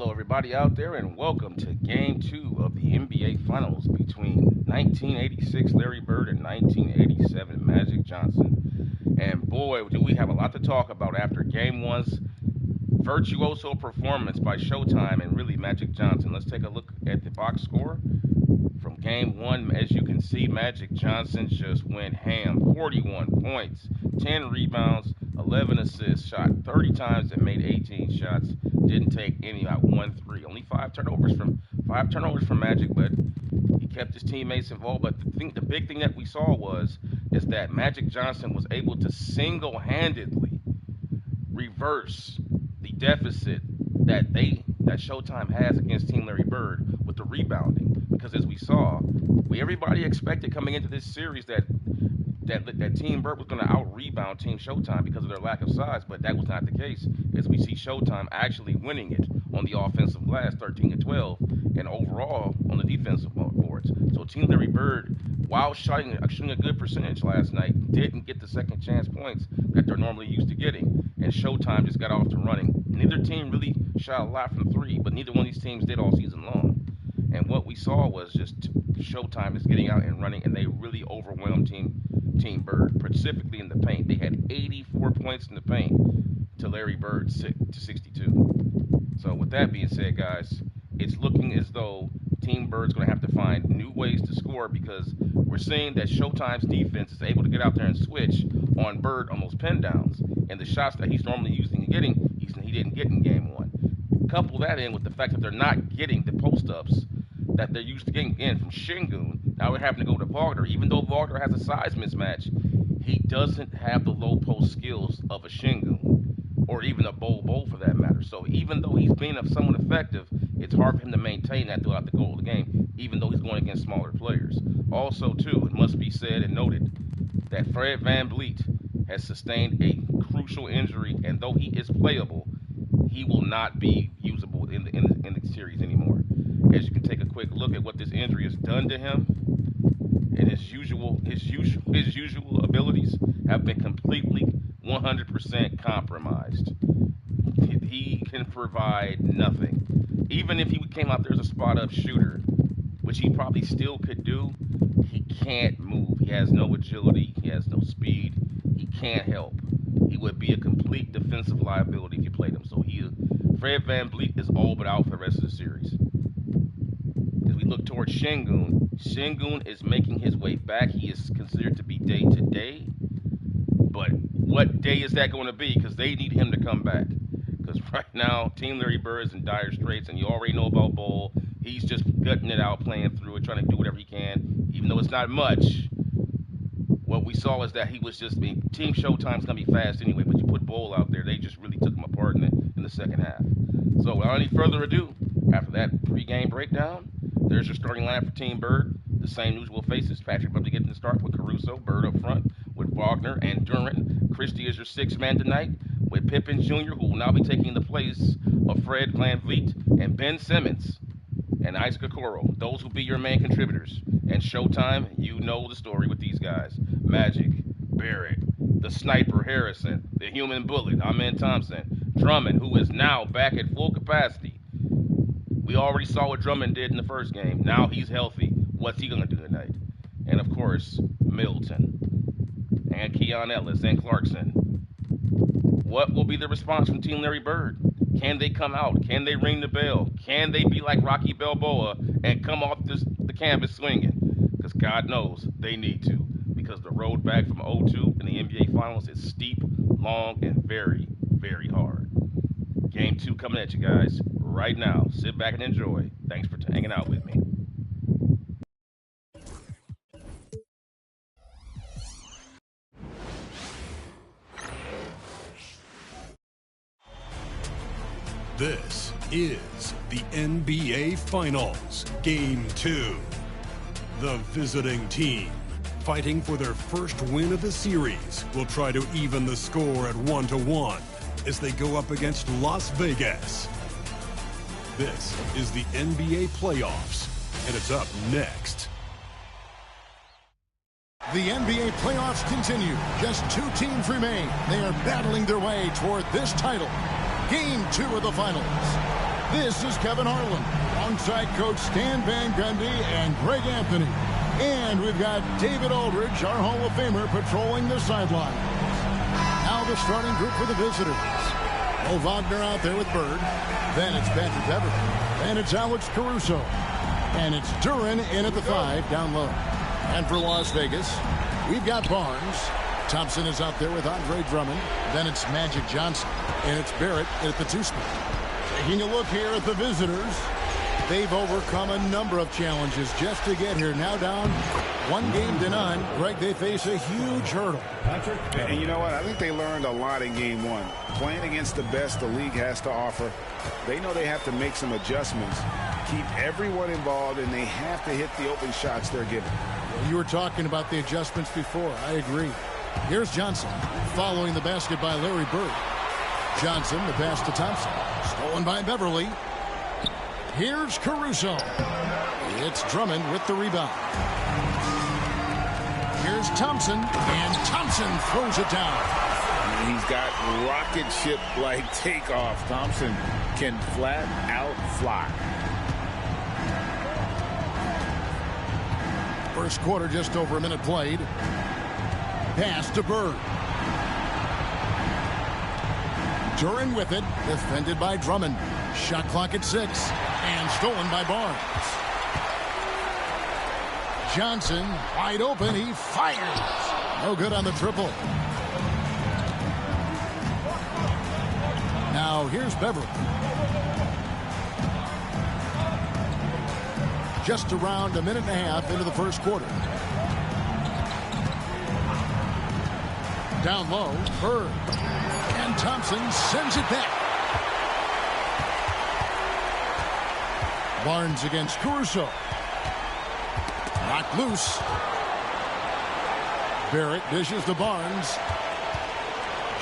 Hello, everybody out there, and welcome to Game 2 of the NBA Finals between 1986 Larry Bird and 1987 Magic Johnson. And boy, do we have a lot to talk about after Game 1's virtuoso performance by Showtime and really Magic Johnson. Let's take a look at the box score from Game 1. As you can see, Magic Johnson just went ham. 41 points, 10 rebounds, 11 assists, shot 30 times and made 18 shots. Didn't take any, like 1 3. Only five turnovers from Magic, but he kept his teammates involved. But the big thing that we saw is that Magic Johnson was able to single-handedly reverse the deficit that Showtime has against Team Larry Bird with the rebounding. Because as we saw, everybody expected coming into this series that Team Bird was going to out-rebound Team Showtime because of their lack of size, but that was not the case, as we see Showtime actually winning it on the offensive glass, 13-12, and overall on the defensive boards. So Team Larry Bird, while shooting a good percentage last night, didn't get the second chance points that they're normally used to getting, and Showtime just got off to running. Neither team really shot a lot from three, but neither one of these teams did all season long. And what we saw was just Showtime is getting out and running, and they really overwhelmed Team Bird, specifically in the paint. They had 84 points in the paint to Larry Bird to 62. So with that being said, guys, it's looking as though Team Bird's going to have to find new ways to score, because we're seeing that Showtime's defense is able to get out there and switch on Bird on those pin downs, and the shots that he's normally using and getting, he didn't get in Game 1. Couple that in with the fact that they're not getting the post-ups that they're used to getting in from Şengün. Now we're having to go to Wagner. Even though Wagner has a size mismatch, he doesn't have the low post skills of a Şengün, or even a Bol for that matter. So even though he's being somewhat effective, it's hard for him to maintain that throughout the goal of the game, even though he's going against smaller players. Also, too, it must be said and noted that Fred VanVleet has sustained a crucial injury, and though he is playable, he will not be usable in the series anymore. As you can take a quick look at what this injury has done to him, and his usual abilities have been completely 100% compromised. He can provide nothing. Even if he came out there as a spot-up shooter, which he probably still could do, he can't move. He has no agility. He has no speed. He can't help. He would be a complete defensive liability if you played him. So Fred VanVleet is all but out for the rest of the series. As we look towards Şengün is making his way back. He is considered to be day-to-day. But what day is that going to be? Because they need him to come back. Because right now, Team Larry Bird is in dire straits, and you already know about Bol. He's just gutting it out, playing through it, trying to do whatever he can, even though it's not much. What we saw is that he was just being, Team Showtime's going to be fast anyway, but you put Bol out there, they just really took him apart in the second half. So without any further ado, after that pre-game breakdown, there's your starting lineup for Team Bird. The same usual faces. Patrick Beverley getting the start with Caruso, Bird up front with Wagner and Durant. Christie is your sixth man tonight with Pippen Jr., who will now be taking the place of Fred VanVleet and Ben Simmons and Isaac Okoro. Those will be your main contributors. And Showtime, you know the story with these guys. Magic, Barrett, the sniper Harrison, the human bullet Amen Thompson, Drummond, who is now back at full capacity. We already saw what Drummond did in the first game. Now he's healthy. What's he going to do tonight? And, of course, Middleton and Keon Ellis and Clarkson. What will be the response from Team Larry Bird? Can they come out? Can they ring the bell? Can they be like Rocky Balboa and come off the canvas swinging? Because God knows they need to. Because the road back from 0-2 in the NBA Finals is steep, long, and very, very hard. Game 2 coming at you guys right now. Sit back and enjoy. Thanks for hanging out with me. This is the NBA Finals, Game 2. The visiting team, fighting for their first win of the series, will try to even the score at 1-1 as they go up against Las Vegas. This is the NBA playoffs, and it's up next. The NBA playoffs continue. Just two teams remain. They are battling their way toward this title. Game 2 of the finals. This is Kevin Harlan, alongside Coach Stan Van Gundy and Greg Anthony. And we've got David Aldridge, our Hall of Famer, patrolling the sidelines. Now the starting group for the visitors. Mo Wagner out there with Bird. Then it's Patrick Beverley. Then it's Alex Caruso. And it's Duran in at the 5, down low. And for Las Vegas, we've got Barnes. Thompson is out there with Andre Drummond. Then it's Magic Johnson. And it's Barrett at the 2 spot. Taking a look here at the visitors. They've overcome a number of challenges just to get here. Now down 1-0. Greg, they face a huge hurdle. And you know what? I think they learned a lot in game 1. Playing against the best the league has to offer, they know they have to make some adjustments, keep everyone involved, and they have to hit the open shots they're given. Well, you were talking about the adjustments before. I agree. Here's Johnson following the basket by Larry Bird. Johnson, the pass to Thompson. Stolen by Beverley. Here's Caruso. It's Drummond with the rebound. Here's Thompson, and Thompson throws it down. He's got rocket ship-like takeoff. Thompson can flat out fly. First quarter, just over a minute played. Pass to Bird. Duran with it, defended by Drummond. Shot clock at 6, and stolen by Barnes. Johnson, wide open, he fires. No good on the triple. Now here's Beverley. Just around a minute and a half into the first quarter. Down low, Bird. And Thompson sends it back. Barnes against Caruso. Knocked loose. Barrett dishes to Barnes.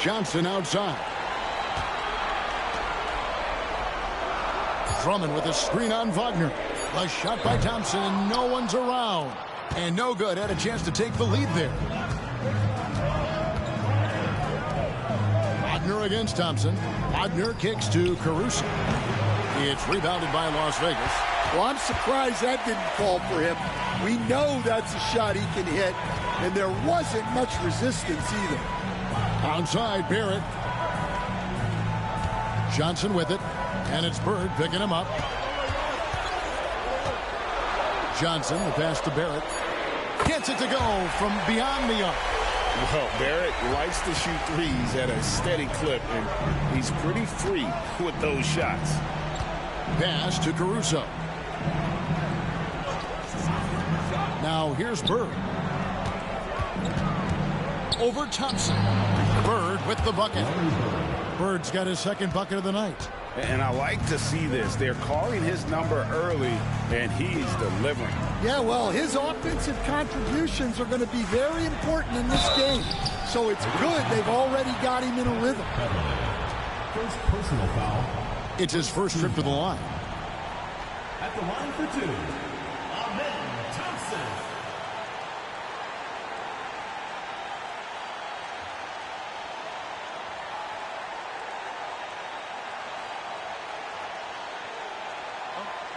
Johnson outside. Drummond with a screen on Wagner. A shot by Thompson, and no one's around. And no good. Had a chance to take the lead there. Wagner against Thompson. Wagner kicks to Caruso. It's rebounded by Las Vegas. Well, I'm surprised that didn't fall for him. We know that's a shot he can hit, and there wasn't much resistance either. Outside, Barrett. Johnson with it, and it's Bird picking him up. Johnson, the pass to Barrett. Gets it to go from beyond the arc. Well, Barrett likes to shoot threes at a steady clip, and he's pretty free with those shots. Pass to Caruso. Now here's Bird. Over Thompson. Bird with the bucket. Bird's got his second bucket of the night. And I like to see this. They're calling his number early, and he's delivering. Yeah, well, his offensive contributions are going to be very important in this game. So it's good they've already got him in a rhythm. First personal foul. It's his first trip to the line. At the line for 2, Amen Thompson.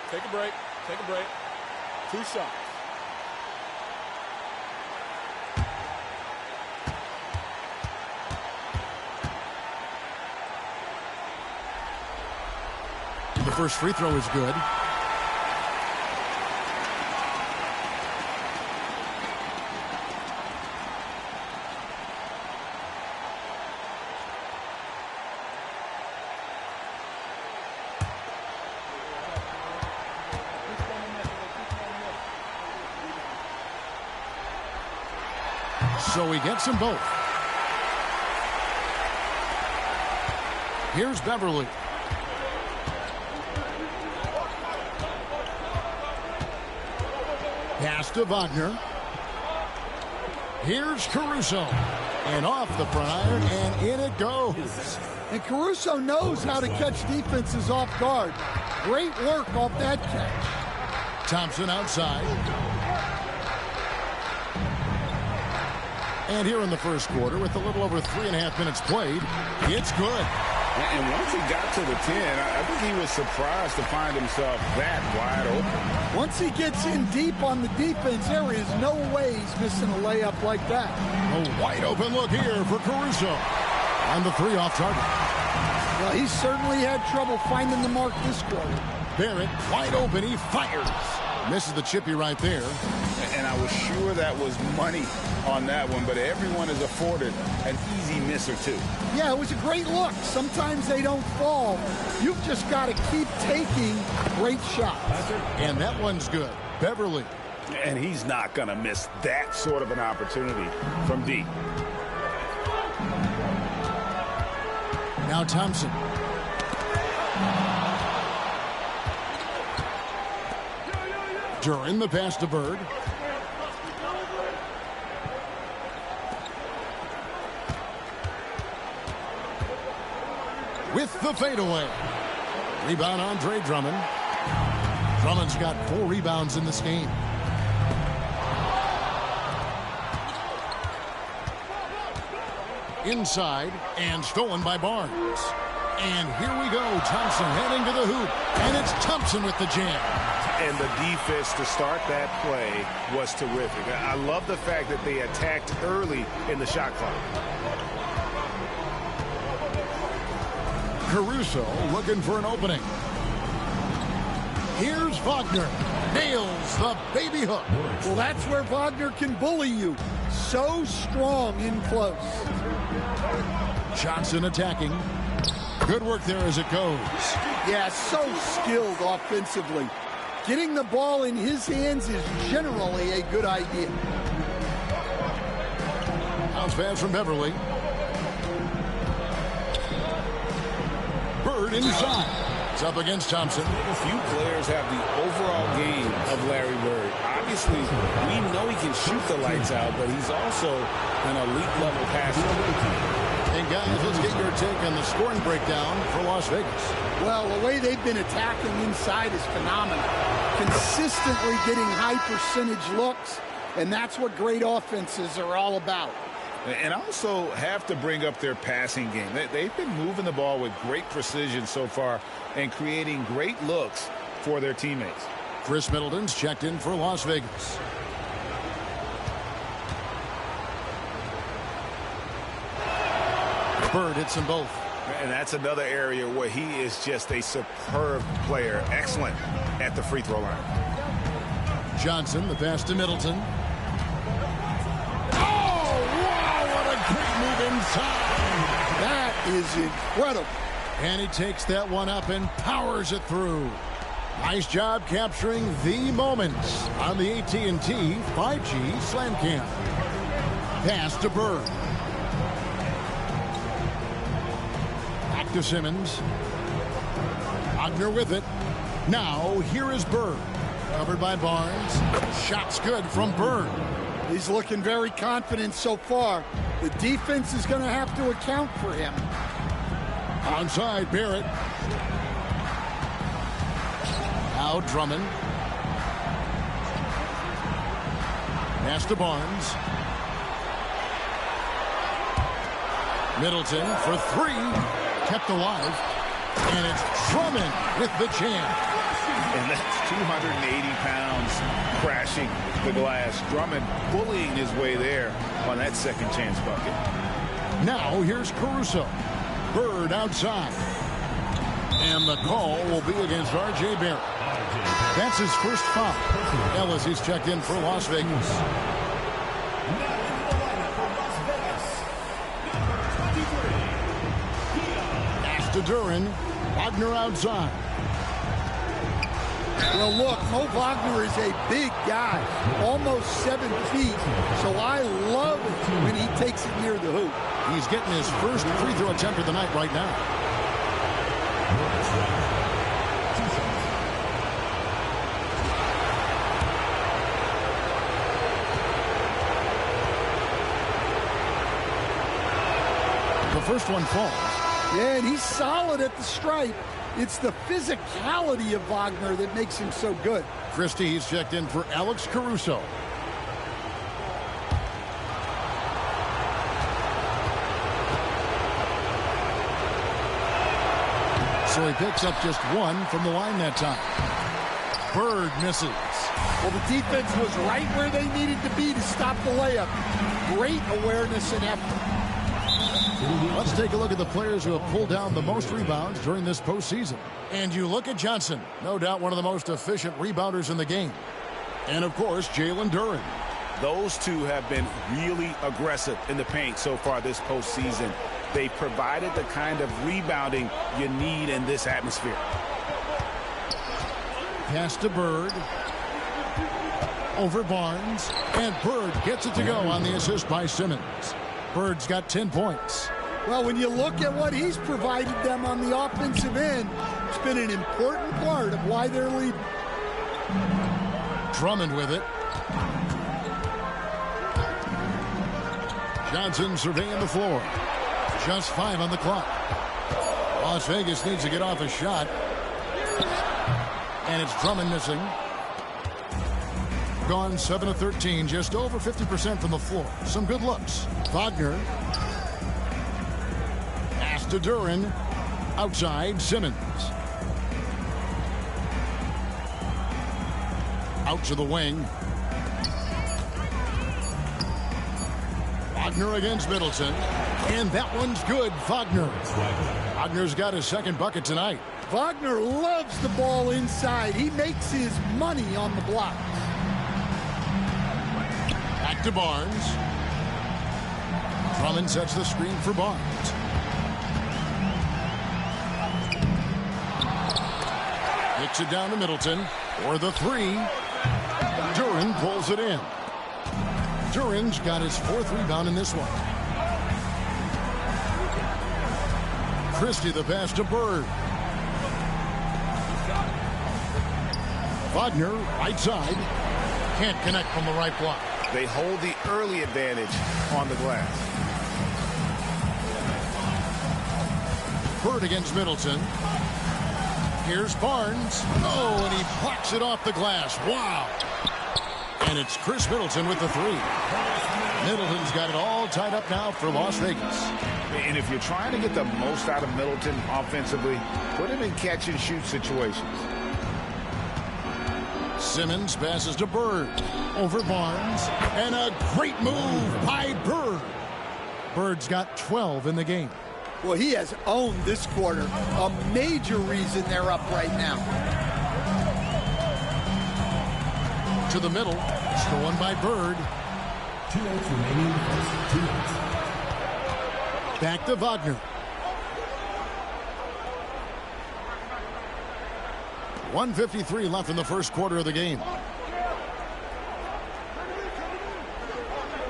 Take a break. Take a break. 2 shots. The first free throw is good. So he gets them both. Here's Beverley. Pass to Wagner. Here's Caruso. And off the front iron, and in it goes. And Caruso knows how to catch defenses off guard. Great work off that catch. Thompson outside. And here in the first quarter, with a little over 3.5 minutes played, it's good. And once he got to the 10, I think he was surprised to find himself that wide open. Once he gets in deep on the defense, there is no way he's missing a layup like that. A wide open look here for Caruso. On the 3 off target. Well, he certainly had trouble finding the mark this quarter. Barrett wide open. He fires. Misses the chippy right there. And I was sure that was money on that one, but everyone is afforded an easy miss or two. Yeah, it was a great look. Sometimes they don't fall. You've just got to keep taking great shots. And that one's good. Beverly. And he's not going to miss that sort of an opportunity from deep. Now Thompson. Duran the pass to Bird. With the fadeaway. Rebound Andre Drummond. Drummond's got 4 rebounds in this game. Inside and stolen by Barnes. And here we go. Thompson heading to the hoop. And it's Thompson with the jam. And the defense to start that play was terrific. I love the fact that they attacked early in the shot clock. Caruso looking for an opening. Here's Wagner. Nails the baby hook. Well, that's where Wagner can bully you. So strong in close. Johnson attacking. Good work there as it goes. Yeah, so skilled offensively. Getting the ball in his hands is generally a good idea. Bounce pass from Beverly. Bird inside. It's up against Thompson. Few players have the overall game of Larry Bird. Obviously, we know he can shoot the lights out, but he's also an elite level passer. And guys, let's get your take on the scoring breakdown for Las Vegas. Well, the way they've been attacking inside is phenomenal. Consistently getting high percentage looks, and that's what great offenses are all about. And also have to bring up their passing game. They've been moving the ball with great precision so far and creating great looks for their teammates. Chris Middleton's checked in for Las Vegas. Bird hits them both. And that's another area where he is just a superb player. Excellent at the free throw line. Johnson, the pass to Middleton. Oh, wow, what a great move inside. That is incredible. And he takes that one up and powers it through. Nice job capturing the moments on the AT&T 5G Slam Cam. Pass to Bird. Back to Simmons. Wagner with it. Now here is Bird. Covered by Barnes. Shot's good from Bird. He's looking very confident so far. The defense is going to have to account for him. Onside, Barrett. Now Drummond. Pass to Barnes. Middleton for 3. Kept alive. And it's Drummond with the jam. And that's 280 pounds crashing the glass. Drummond bullying his way there on that second chance bucket. Now here's Caruso. Bird outside. And the call will be against R.J. Barrett. That's his first foul. Ellis is checked in for Las Vegas. Pass to Duran. Wagner outside. Well, look, Mo Wagner is a big guy, almost 7 feet, so I love it when he takes it near the hoop. He's getting his first free throw attempt of the night right now. The first one falls. Yeah, and he's solid at the stripe. It's the physicality of Wagner that makes him so good. Christie, he's checked in for Alex Caruso. So he picks up just one from the line that time. Bird misses. Well, the defense was right where they needed to be to stop the layup. Great awareness and effort. Let's take a look at the players who have pulled down the most rebounds during this postseason. And you look at Johnson, no doubt one of the most efficient rebounders in the game. And, of course, Jalen Duren. Those two have been really aggressive in the paint so far this postseason. They provided the kind of rebounding you need in this atmosphere. Pass to Bird. Over Barnes. And Bird gets it to go on the assist by Simmons. Bird's got 10 points. Well, when you look at what he's provided them on the offensive end, it's been an important part of why they're leading. Drummond with it. Johnson surveying the floor. Just 5 on the clock. Las Vegas needs to get off a shot. And it's Drummond missing. Gone 7 of 13, just over 50% from the floor. Some good looks. Wagner. Pass to Duren. Outside, Simmons. Out to the wing. Wagner against Middleton. And that one's good. Wagner. Wagner's got his second bucket tonight. Wagner loves the ball inside. He makes his money on the block. Back to Barnes. Drummond sets the screen for Barnes. Hits it down to Middleton for the three. Duren pulls it in. Duren's got his 4th rebound in this one. Christie the pass to Bird. Wagner, right side. Can't connect from the right block. They hold the early advantage on the glass. Bird against Middleton. Here's Barnes. Oh, and he blocks it off the glass. Wow. And it's Chris Middleton with the 3. Middleton's got it all tied up now for Las Vegas. And if you're trying to get the most out of Middleton offensively, put him in catch-and-shoot situations. Simmons passes to Bird. Over Barnes. And a great move by Bird. Bird's got 12 in the game. Well, he has owned this quarter. A major reason they're up right now. To the middle. Stolen by Bird. 2 minutes remaining. 2 minutes. Back to Wagner. .153 left in the first quarter of the game.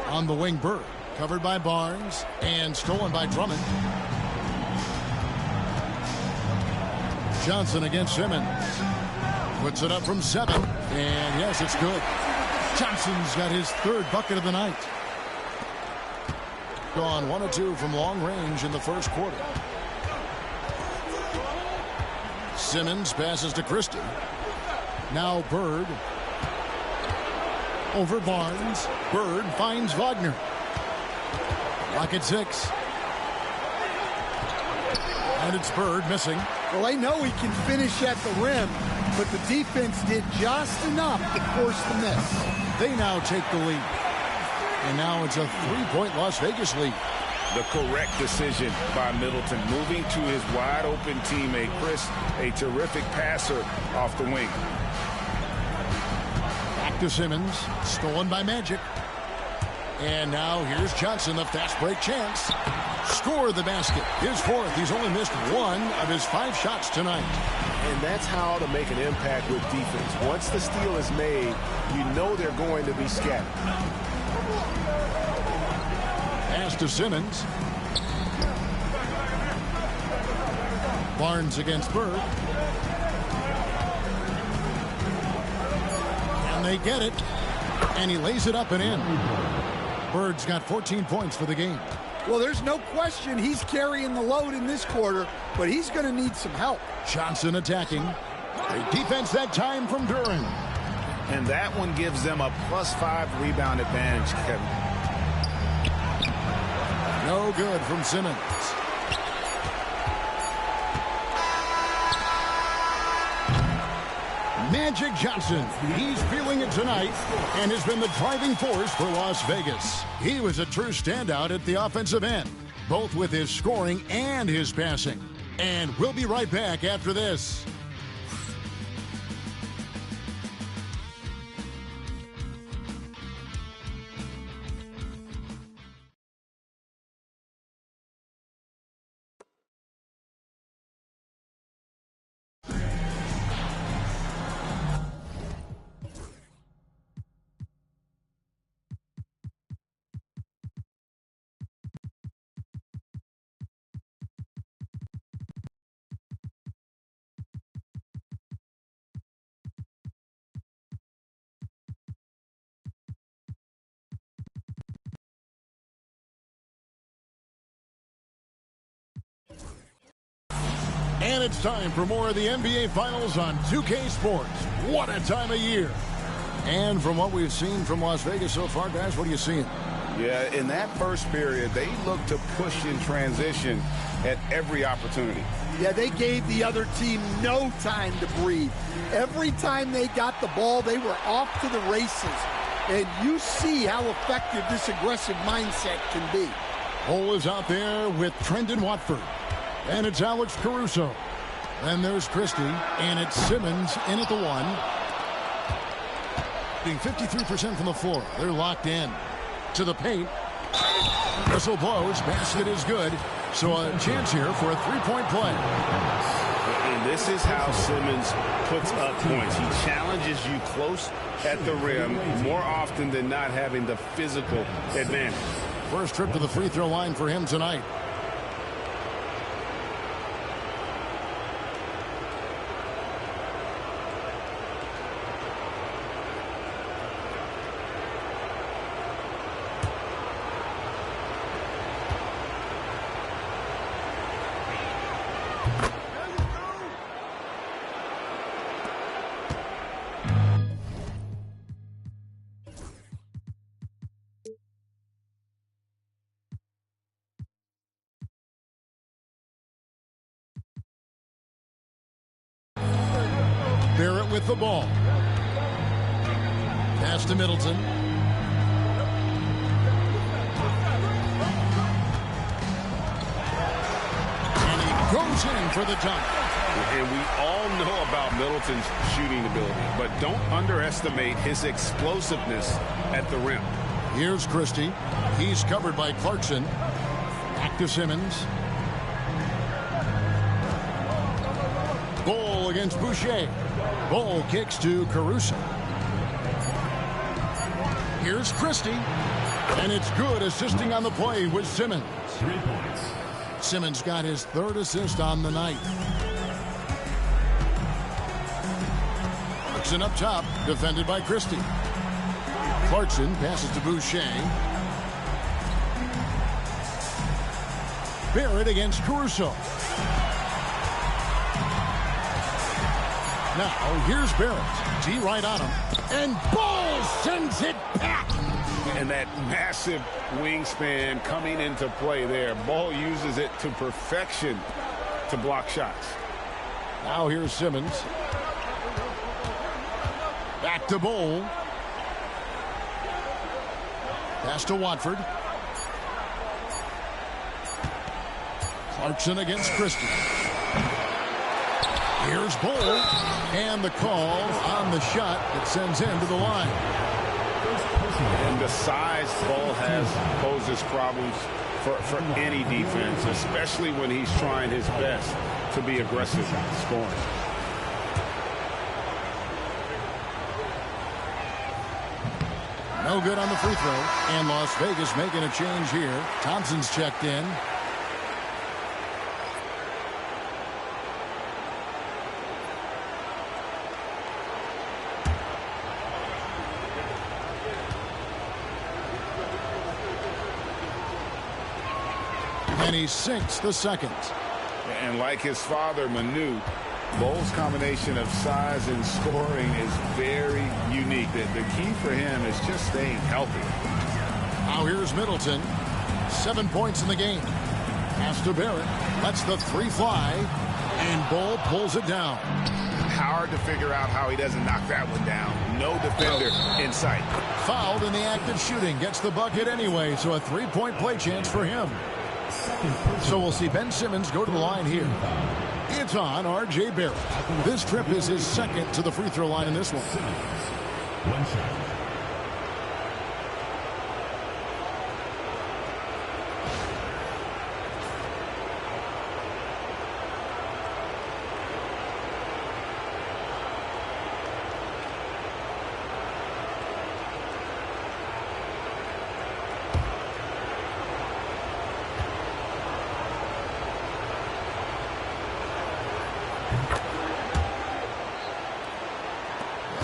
On the wing, Bird. Covered by Barnes. And stolen by Drummond. Johnson against Simmons. Puts it up from 7. And yes, it's good. Johnson's got his 3rd bucket of the night. Gone 1 of 2 from long range in the first quarter. Simmons passes to Christie. Now Bird. Over Barnes. Bird finds Wagner. Lock at 6. And it's Bird missing. Well, I know he can finish at the rim, but the defense did just enough to force the miss. They now take the lead. And now it's a 3-point Las Vegas lead. The correct decision by Middleton, moving to his wide-open teammate, Chris, a terrific passer off the wing. Back to Simmons, stolen by Magic. And now here's Johnson, the fast break chance. Score the basket, his 4th. He's only missed 1 of his 5 shots tonight. And that's how to make an impact with defense. Once the steal is made, you know they're going to be scattered. Pass to Simmons. Barnes against Bird. And they get it. And he lays it up and in. Bird's got 14 points for the game. Well, there's no question he's carrying the load in this quarter, but he's going to need some help. Johnson attacking. Great defense that time from Duren. And that one gives them a +5 rebound advantage, Kevin. No good from Simmons. Magic Johnson. He's feeling it tonight and has been the driving force for Las Vegas. He was a true standout at the offensive end, both with his scoring and his passing. And we'll be right back after this. And it's time for more of the NBA Finals on 2K Sports. What a time of year. And from what we've seen from Las Vegas so far, guys, what are you seeing? Yeah, in that first period, they looked to push in transition at every opportunity. Yeah, they gave the other team no time to breathe. Every time they got the ball, they were off to the races. And you see how effective this aggressive mindset can be. Cole is out there with Trendon Watford. And it's Alex Caruso. Then there's Christie, and it's Simmons in at the one. Being 53% from the floor. They're locked in. To the paint. Whistle blows. Basket is good. So a chance here for a three-point play. And this is how Simmons puts up points. He challenges you close at the rim more often than not, having the physical advantage. First trip to the free throw line for him tonight. Barrett with the ball. Pass to Middleton. And he goes in for the dunk. And we all know about Middleton's shooting ability, but don't underestimate his explosiveness at the rim. Here's Christie. He's covered by Clarkson. Back to Simmons. Ball against Boucher. Ball kicks to Caruso. Here's Christie. And it's good, assisting on the play with Simmons. 3 points. Simmons got his third assist on the night. Clarkson up top, defended by Christie. Clarkson passes to Boucher. Barrett against Caruso. Now, here's Barrett. T right on him. And Ball sends it back. And that massive wingspan coming into play there. Ball uses it to perfection to block shots. Now here's Simmons. Back to Ball. Pass to Watford. Clarkson against Christie. Here's Ball. And the call on the shot that sends him to the line. And the size Ball has poses problems for any defense, especially when he's trying his best to be aggressive scoring. No good on the free throw. And Las Vegas making a change here. Thompson's checked in. And he sinks the second. And like his father, Manu, Ball's combination of size and scoring is very unique. The key for him is just staying healthy. Now here's Middleton. 7 points in the game. Pass to Barrett. Lets the three fly. And Ball pulls it down. hard to figure out how he doesn't knock that one down. No defender in sight. Fouled in the act of shooting. Gets the bucket anyway, so a three-point play chance for him. So we'll see Ben Simmons go to the line here. It's on R.J. Barrett. This trip is his second to the free throw line in this one. One shot.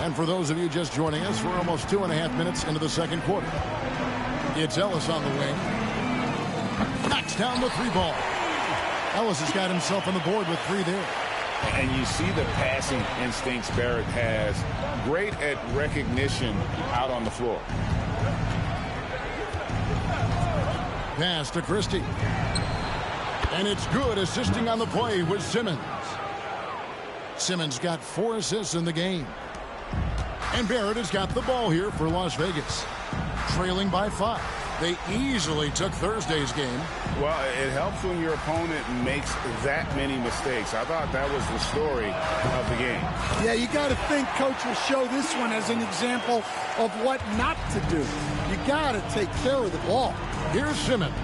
And for those of you just joining us, we're almost 2.5 minutes into the second quarter. It's Ellis on the wing. Knocks down the three ball. Ellis has got himself on the board with 3 there. And you see the passing instincts Barrett has. Great at recognition out on the floor. Pass to Christie. And it's good, assisting on the play with Simmons. Simmons got 4 assists in the game. And Barrett has got the ball here for Las Vegas. Trailing by 5. They easily took Thursday's game. Well, it helps when your opponent makes that many mistakes. I thought that was the story of the game. Yeah, you got to think Coach will show this one as an example of what not to do. You got to take care of the ball. Here's Simmons.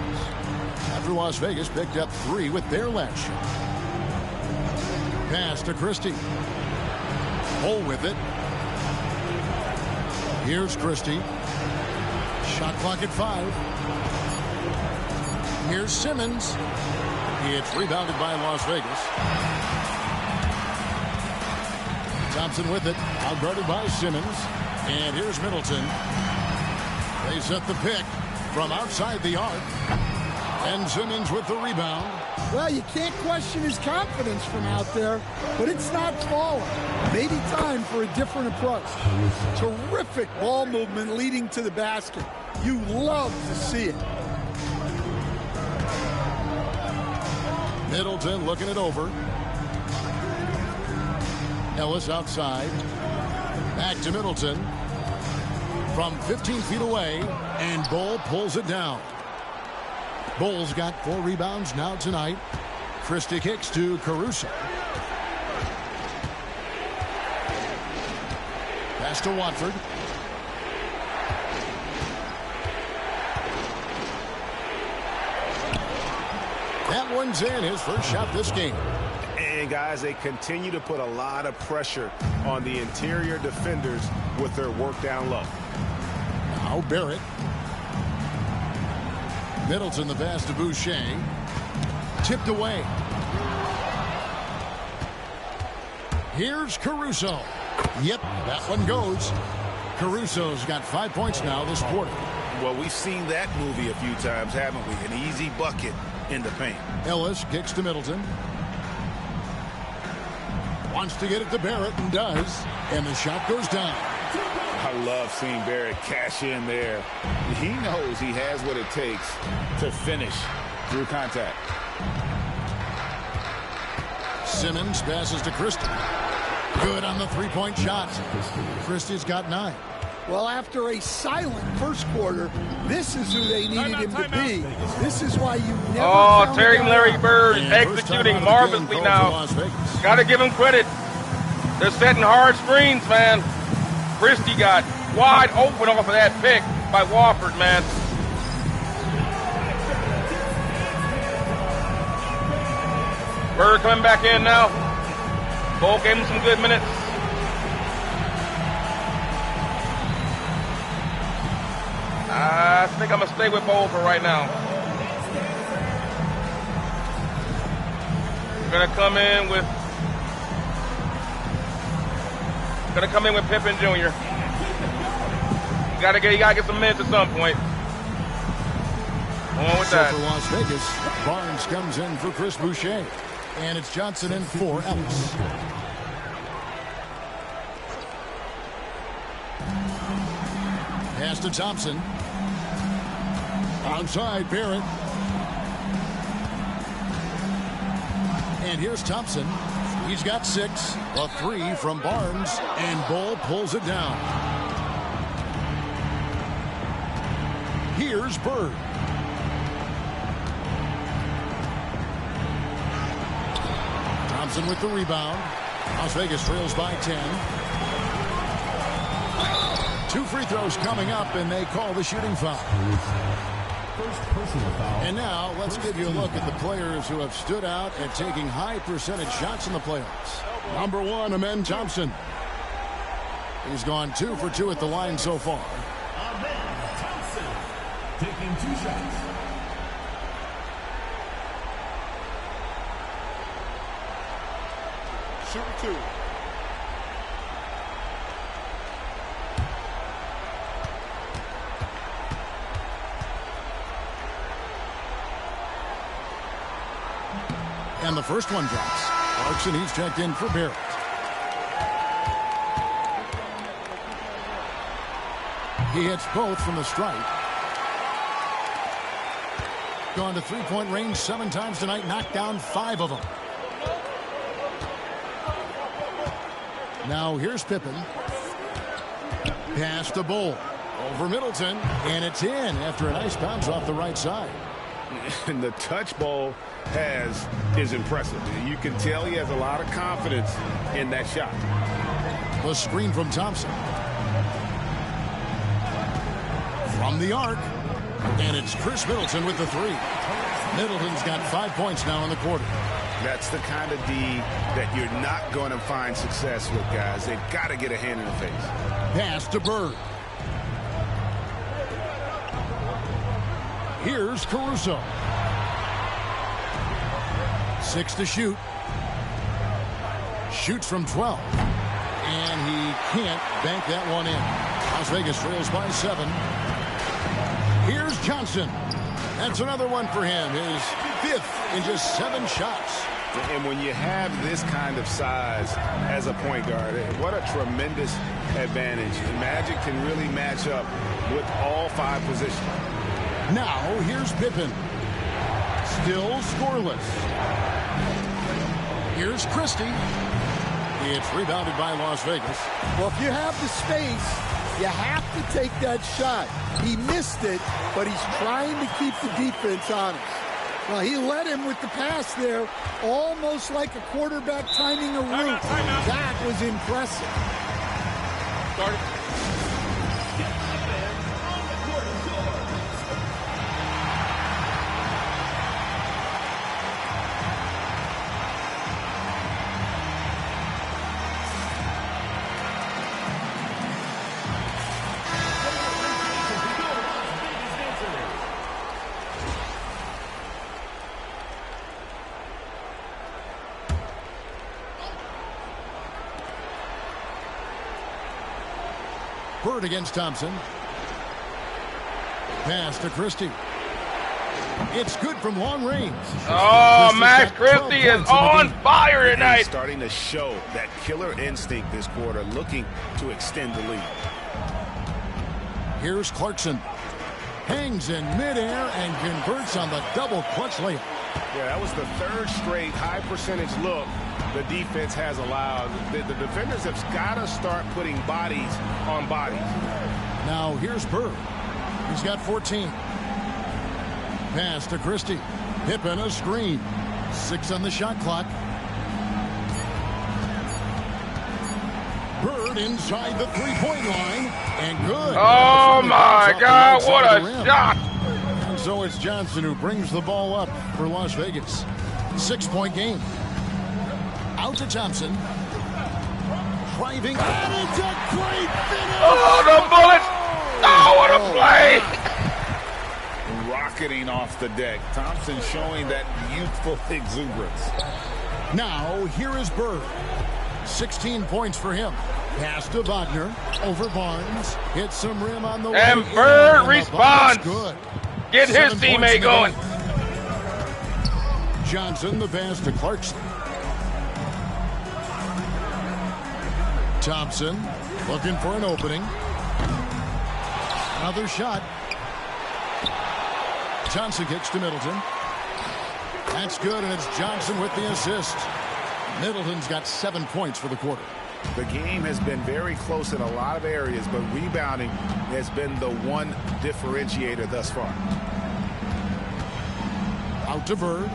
After Las Vegas picked up 3 with their last shot. Pass to Christie. Hole with it. Here's Christie. Shot clock at 5. Here's Simmons. It's rebounded by Las Vegas. Thompson with it. Outguarded by Simmons. And here's Middleton. They set the pick from outside the arc. And Simmons with the rebound. Well, you can't question his confidence from out there, but it's not falling. Maybe time for a different approach. Terrific ball movement leading to the basket. You love to see it. Middleton looking it over. Ellis outside. Back to Middleton. From 15 feet away, and Bull pulls it down. Bull's got 4 rebounds now tonight. Christie kicks to Caruso. Pass to Watford. That one's in, his first shot this game. And guys, they continue to put a lot of pressure on the interior defenders with their work down low. Now Barrett. Middleton the pass to Boucher. Tipped away. Here's Caruso. Yep, that one goes. Caruso's got 5 points now this quarter. Well, we've seen that movie a few times, haven't we? An easy bucket in the paint. Ellis kicks to Middleton. Wants to get it to Barrett and does. And the shot goes down. I love seeing Barrett cash in there. He knows he has what it takes to finish through contact. Simmons passes to Christie. Good on the 3-point shot. Christie's got 9. Well, after a silent first quarter, this is who they needed him to be. This is why you never. Oh, Terry Larry Bird executing marvelously now. Got to give him credit. They're setting hard screens, man. Christie got wide open off of that pick by Wofford, man. Bird coming back in now. Cole gave him some good minutes. I think I'm going to stay with Bowl for right now. Going to come in with Pippen Jr. You gotta get some minutes at some point. On with that. For Las Vegas, Barnes comes in for Chris Boucher. And it's Johnson in for Ellis. Pass to Thompson. Outside Barrett. And here's Thompson. He's got 6. A 3 from Barnes, and Bull pulls it down. Here's Bird. Thompson with the rebound. Las Vegas trails by 10. 2 free throws coming up, and they call the shooting foul. First personal foul. And now let's give you a look at the players who have stood out at taking high percentage shots in the playoffs. Number 1, Amen Thompson. He's gone 2 for 2 at the line so far. Amen Thompson taking 2 shots. Shooting 2. And the first one drops. Clarkson, he's checked in for Barrett. He hits both from the stripe. Gone to three-point range 7 times tonight, knocked down 5 of them. Now here's Pippen. Pass to Bull. Over Middleton, and it's in after a nice bounce off the right side. And the touch ball is impressive. You can tell he has a lot of confidence in that shot. The screen from Thompson. From the arc. And it's Chris Middleton with the 3. Middleton's got 5 points now in the quarter. That's the kind of D that you're not going to find success with, guys. They've got to get a hand in the face. Pass to Bird. Here's Caruso. 6 to shoot. Shoots from 12. And he can't bank that one in. Las Vegas trails by 7. Here's Johnson. That's another one for him. His 5th in just 7 shots. And when you have this kind of size as a point guard, what a tremendous advantage. The Magic can really match up with all 5 positions. Now, here's Pippen. Still scoreless. Here's Christie. It's rebounded by Las Vegas. Well, if you have the space, you have to take that shot. He missed it, but he's trying to keep the defense honest. Well, he led him with the pass there, almost like a quarterback timing a route. That was impressive. Started. Bird against Thompson. Pass to Christie. It's good from long range. Oh, Max Christie is on fire tonight. He's starting to show that killer instinct this quarter, looking to extend the lead. Here's Clarkson. Hangs in midair and converts on the double clutch layup. Yeah, that was the 3rd straight high percentage look the defense has allowed. The defenders have got to start putting bodies on bodies. Now here's Bird. He's got 14. Pass to Christie. Pippen a screen. 6 on the shot clock. Bird inside the 3-point line. And good. Oh, my God. What a shot. And so it's Johnson who brings the ball up for Las Vegas. 6-point game. Out to Thompson. Driving. And it's a great finish. Oh, the bullets. Oh, what a play. Rocketing off the deck. Thompson showing that youthful exuberance. Now, here is Bird. 16 points for him. Pass to Wagner. Over Barnes. Hits some rim on the way. And Bird and responds. Good. Getting his teammate going. Johnson, the pass to Clarkson. Thompson looking for an opening. Another shot. Johnson kicks to Middleton. That's good, and it's Johnson with the assist. Middleton's got 7 points for the quarter. The game has been very close in a lot of areas, but rebounding has been the one differentiator thus far. Out to Bird.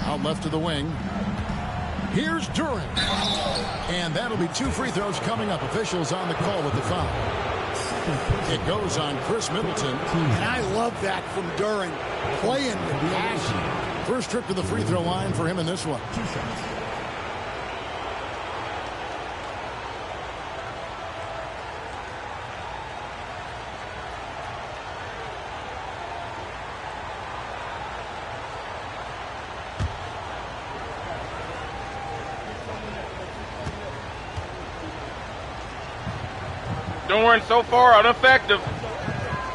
Out left to the wing. Here's Duran. And that'll be 2 free throws coming up. Officials on the call with the foul. It goes on Chris Middleton. And I love that from Duran. Playing with passion. First trip to the free throw line for him in this one. Doran so far ineffective.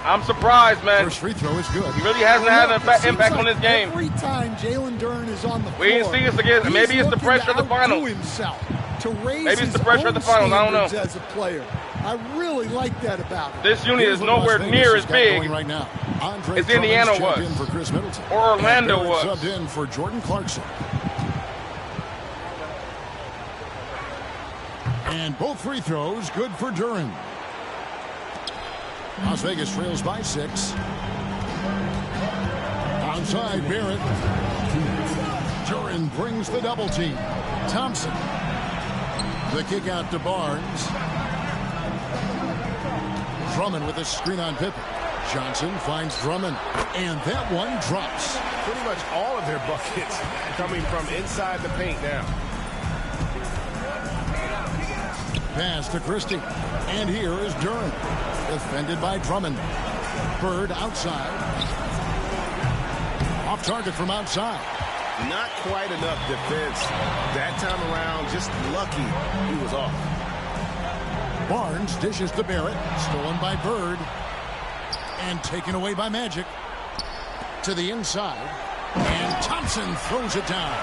I'm surprised, man. First free throw is good. He really hasn't had an impact on this game. Every time Jalen Duran is on the floor, we didn't see this again. Maybe it's the pressure of the finals. Maybe it's the pressure of the finals. I don't know. As a player, I really like that about him. This unit is nowhere near as big right now. as Indiana was, in for Chris Middleton. or Orlando was. Subbed in for Jordan Clarkson. And both free throws good for Duran. Las Vegas trails by 6. Outside Barrett. Duran brings the double team. Thompson. The kick out to Barnes. Drummond with a screen on Pippen. Johnson finds Drummond. And that one drops. Pretty much all of their buckets coming from inside the paint now. Pass to Christie. And here is Duran. Defended by Drummond. Bird outside. Off target from outside. Not quite enough defense. That time around, just lucky he was off. Barnes dishes to Barrett. Stolen by Bird. And taken away by Magic. To the inside. And Thompson throws it down.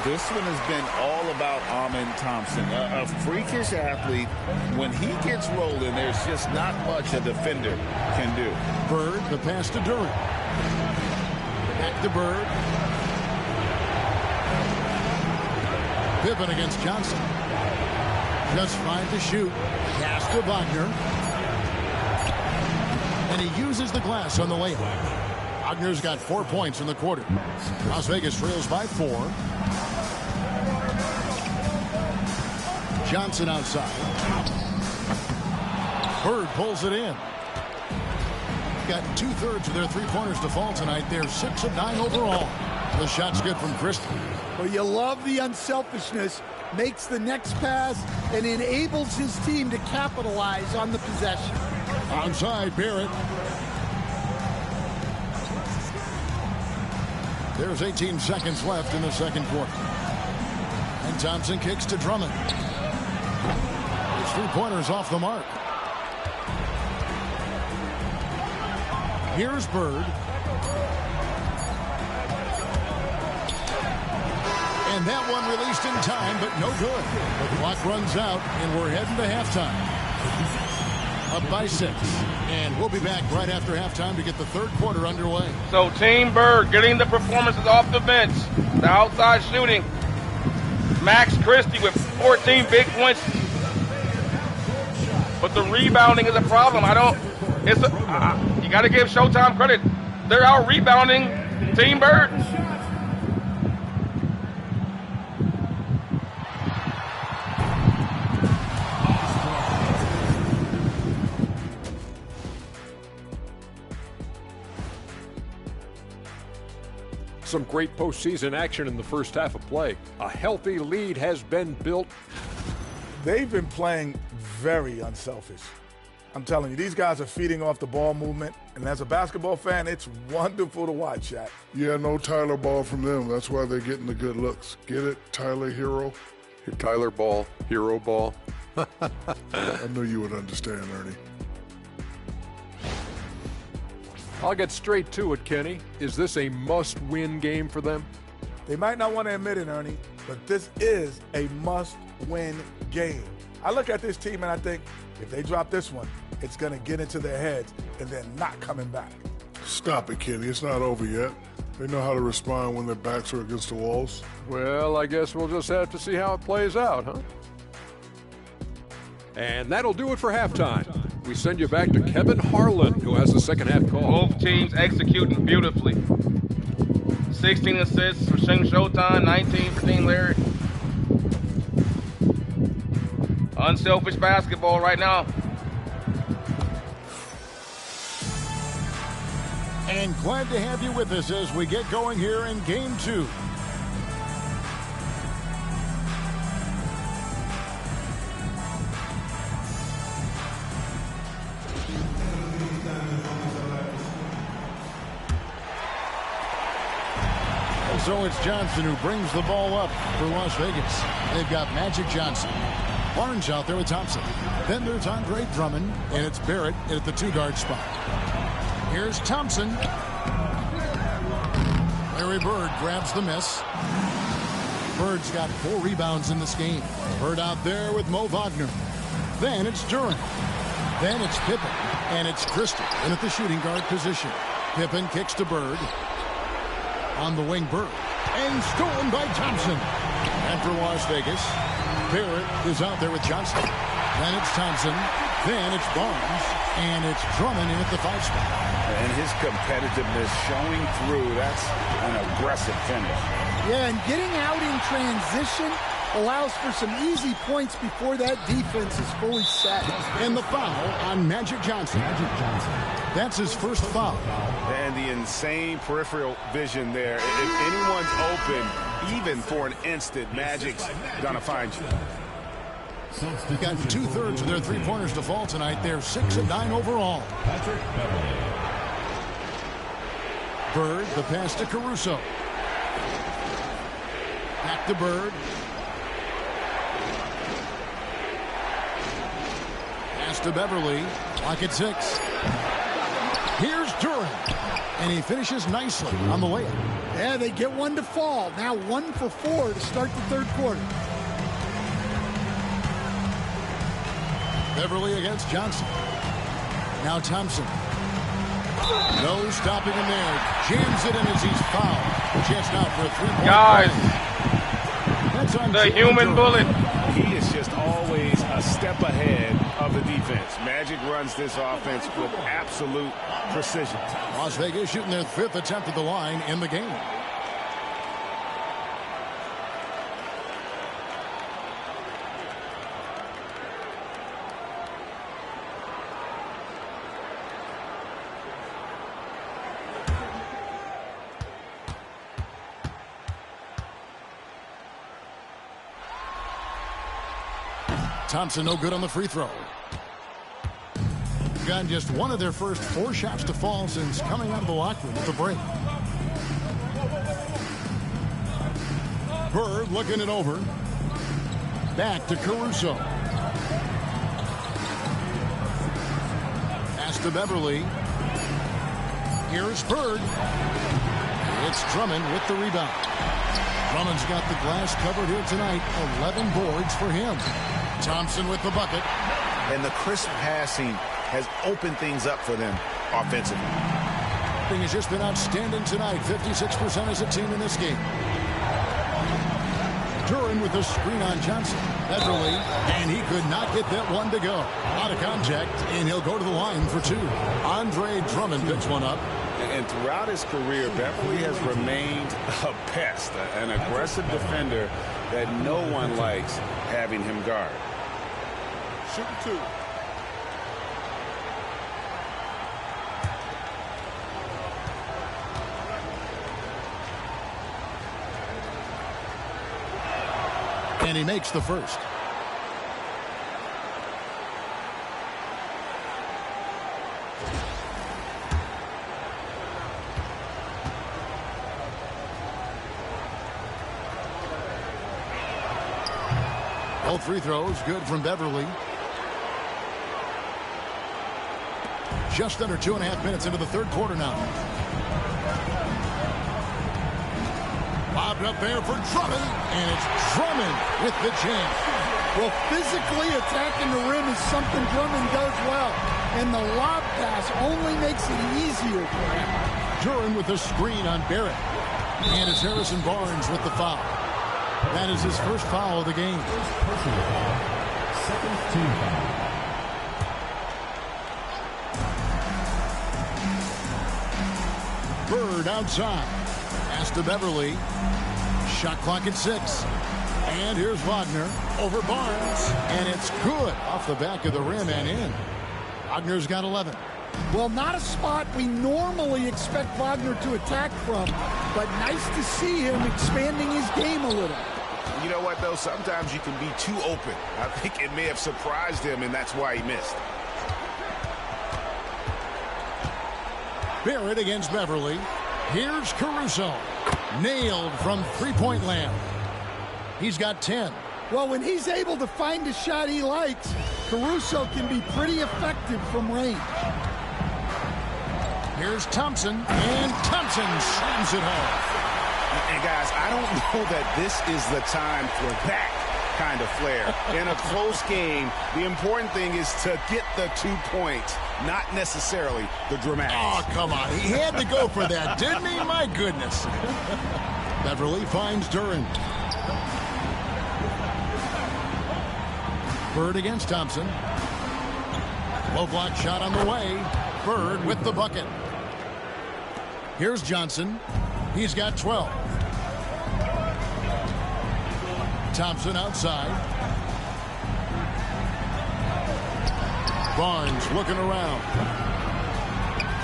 This one has been all about Amen Thompson, a freakish athlete. When he gets rolling, there's just not much a defender can do. Bird, the pass to Duran. Back to Bird. Pippen against Johnson. Just 5 to shoot. Pass to Wagner. And he uses the glass on the layup. Wagner's got 4 points in the quarter. Las Vegas trails by 4. Johnson outside. Bird pulls it in. Got 2/3 of their three-pointers to fall tonight. They're 6 of 9 overall. The shot's good from Christie. Well, you love the unselfishness. Makes the next pass and enables his team to capitalize on the possession. Outside Barrett. There's 18 seconds left in the second quarter. And Thompson kicks to Drummond. His three-pointers off the mark. Here's Bird. And that one released in time, but no good. The clock runs out, and we're heading to halftime. Up by 6. And we'll be back right after halftime to get the third quarter underway. So Team Bird getting the performances off the bench. The outside shooting. Max Christie with 14 big points. But the rebounding is a problem. You got to give Showtime credit. They're out rebounding Team Bird. Some great postseason action in the first half of play. A healthy lead has been built. They've been playing very unselfish. I'm telling you, these guys are feeding off the ball movement, and as a basketball fan, it's wonderful to watch, Shaq. Yeah, no Tyler ball from them. That's why they're getting the good looks. Get it, Tyler Hero? Tyler ball, hero ball. I knew you would understand, Ernie. I'll get straight to it, Kenny. Is this a must-win game for them? They might not want to admit it, Ernie, but this is a must-win game. I look at this team and I think, if they drop this one, it's going to get into their heads and then not coming back. Stop it, Kenny. It's not over yet. They know how to respond when their backs are against the walls. Well, I guess we'll just have to see how it plays out, huh? And that'll do it for halftime. We send you back to Kevin Harlan, who has the second half call. Both teams executing beautifully. 16 assists for Showtime, 19 for Team Larry. Unselfish basketball right now. And glad to have you with us as we get going here in Game 2. So it's Johnson who brings the ball up for Las Vegas. They've got Magic Johnson. Barnes out there with Thompson. Then there's Andre Drummond, and it's Barrett at the 2-guard spot. Here's Thompson. Larry Bird grabs the miss. Bird's got 4 rebounds in this game. Bird out there with Mo Wagner. Then it's Duran. Then it's Pippen. And it's Crystal in at the shooting guard position. Pippen kicks to Bird. On the wing, Bird. And stolen by Thompson. And for Las Vegas, Barrett is out there with Johnson. Then it's Thompson. Then it's Barnes. And it's Drummond in at the 5 spot. And his competitiveness showing through. That's an aggressive finish. Yeah, and getting out in transition allows for some easy points before that defense is fully set. And the foul on Magic Johnson. That's his first foul. And the insane peripheral vision there. If anyone's open, even for an instant, Magic's gonna find you. They've got 2/3 of their three-pointers to fall tonight. They're 6 of 9 overall. Bird, the pass to Caruso. Back to Bird. Pass to Beverly. Clock at 6. Here's Duran. And he finishes nicely on the layup. Yeah, they get one to fall. Now 1 for 4 to start the third quarter. Beverly against Johnson. Now Thompson. No stopping him there. Jams it in as he's fouled. Chance now for a 3-point Guys, That's on the human bullet. He is just always a step ahead of the defense. Magic runs this offense with absolute precision. Las Vegas shooting their 5th attempt at the line in the game. Thompson no good on the free throw. Got just one of their first 4 shots to fall since coming out of the locker room with the break. Bird looking it over. Back to Caruso. Pass to Beverly. Here's Bird. It's Drummond with the rebound. Drummond's got the glass covered here tonight. 11 boards for him. Thompson with the bucket. And the crisp passing has opened things up for them offensively. Thing has just been outstanding tonight. 56% as a team in this game. Duran with the screen on Johnson. Beverly, and he could not get that one to go. Out of contact, and he'll go to the line for 2. Andre Drummond picks one up. And throughout his career, Beverly has remained a pest, an aggressive defender that no one likes having him guard. Shoot 2. And he makes the first. Both free throws good from Beverly. Just under 2.5 minutes into the third quarter now. Bobbed up there for Drummond, and it's Drummond with the jam. Well, physically attacking the rim is something Drummond does well, and the lob pass only makes it easier for him. Duran with the screen on Barrett. And it's Harrison Barnes with the foul. That is his first foul of the game. Personal foul. Second team foul. Bird outside. Pass to Beverly. Shot clock at 6. And here's Wagner over Barnes. And it's good off the back of the rim and in. Wagner's got 11. Well, not a spot we normally expect Wagner to attack from, but nice to see him expanding his game a little. You know what, though? Sometimes you can be too open. I think it may have surprised him, and that's why he missed. Barrett against Beverly. Here's Caruso. Nailed from three-point land. He's got 10. Well, when he's able to find a shot he likes, Caruso can be pretty effective from range. Here's Thompson, and Thompson slams it home. And guys, I don't know that this is the time for that kind of flair. In a close game, the important thing is to get the 2 points, not necessarily the dramatics. Oh, come on. He had to go for that, didn't he? My goodness. Beverly finds Duran. Bird against Thompson. Low block shot on the way. Bird with the bucket. Here's Johnson. He's got 12. Thompson outside. Barnes looking around.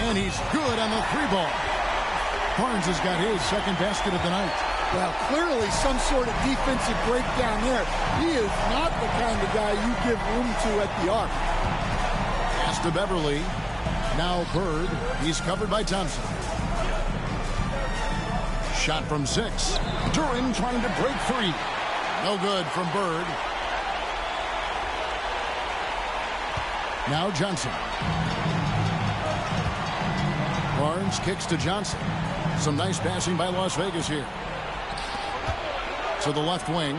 And he's good on the 3-ball. Barnes has got his second basket of the night. Well, clearly some sort of defensive breakdown there. He is not the kind of guy you give room to at the arc. Pass to Beverly. Now Bird. He's covered by Thompson. Shot from 6. Duran trying to break free. No good from Bird. Now Johnson. Barnes kicks to Johnson. Some nice passing by Las Vegas here. To the left wing.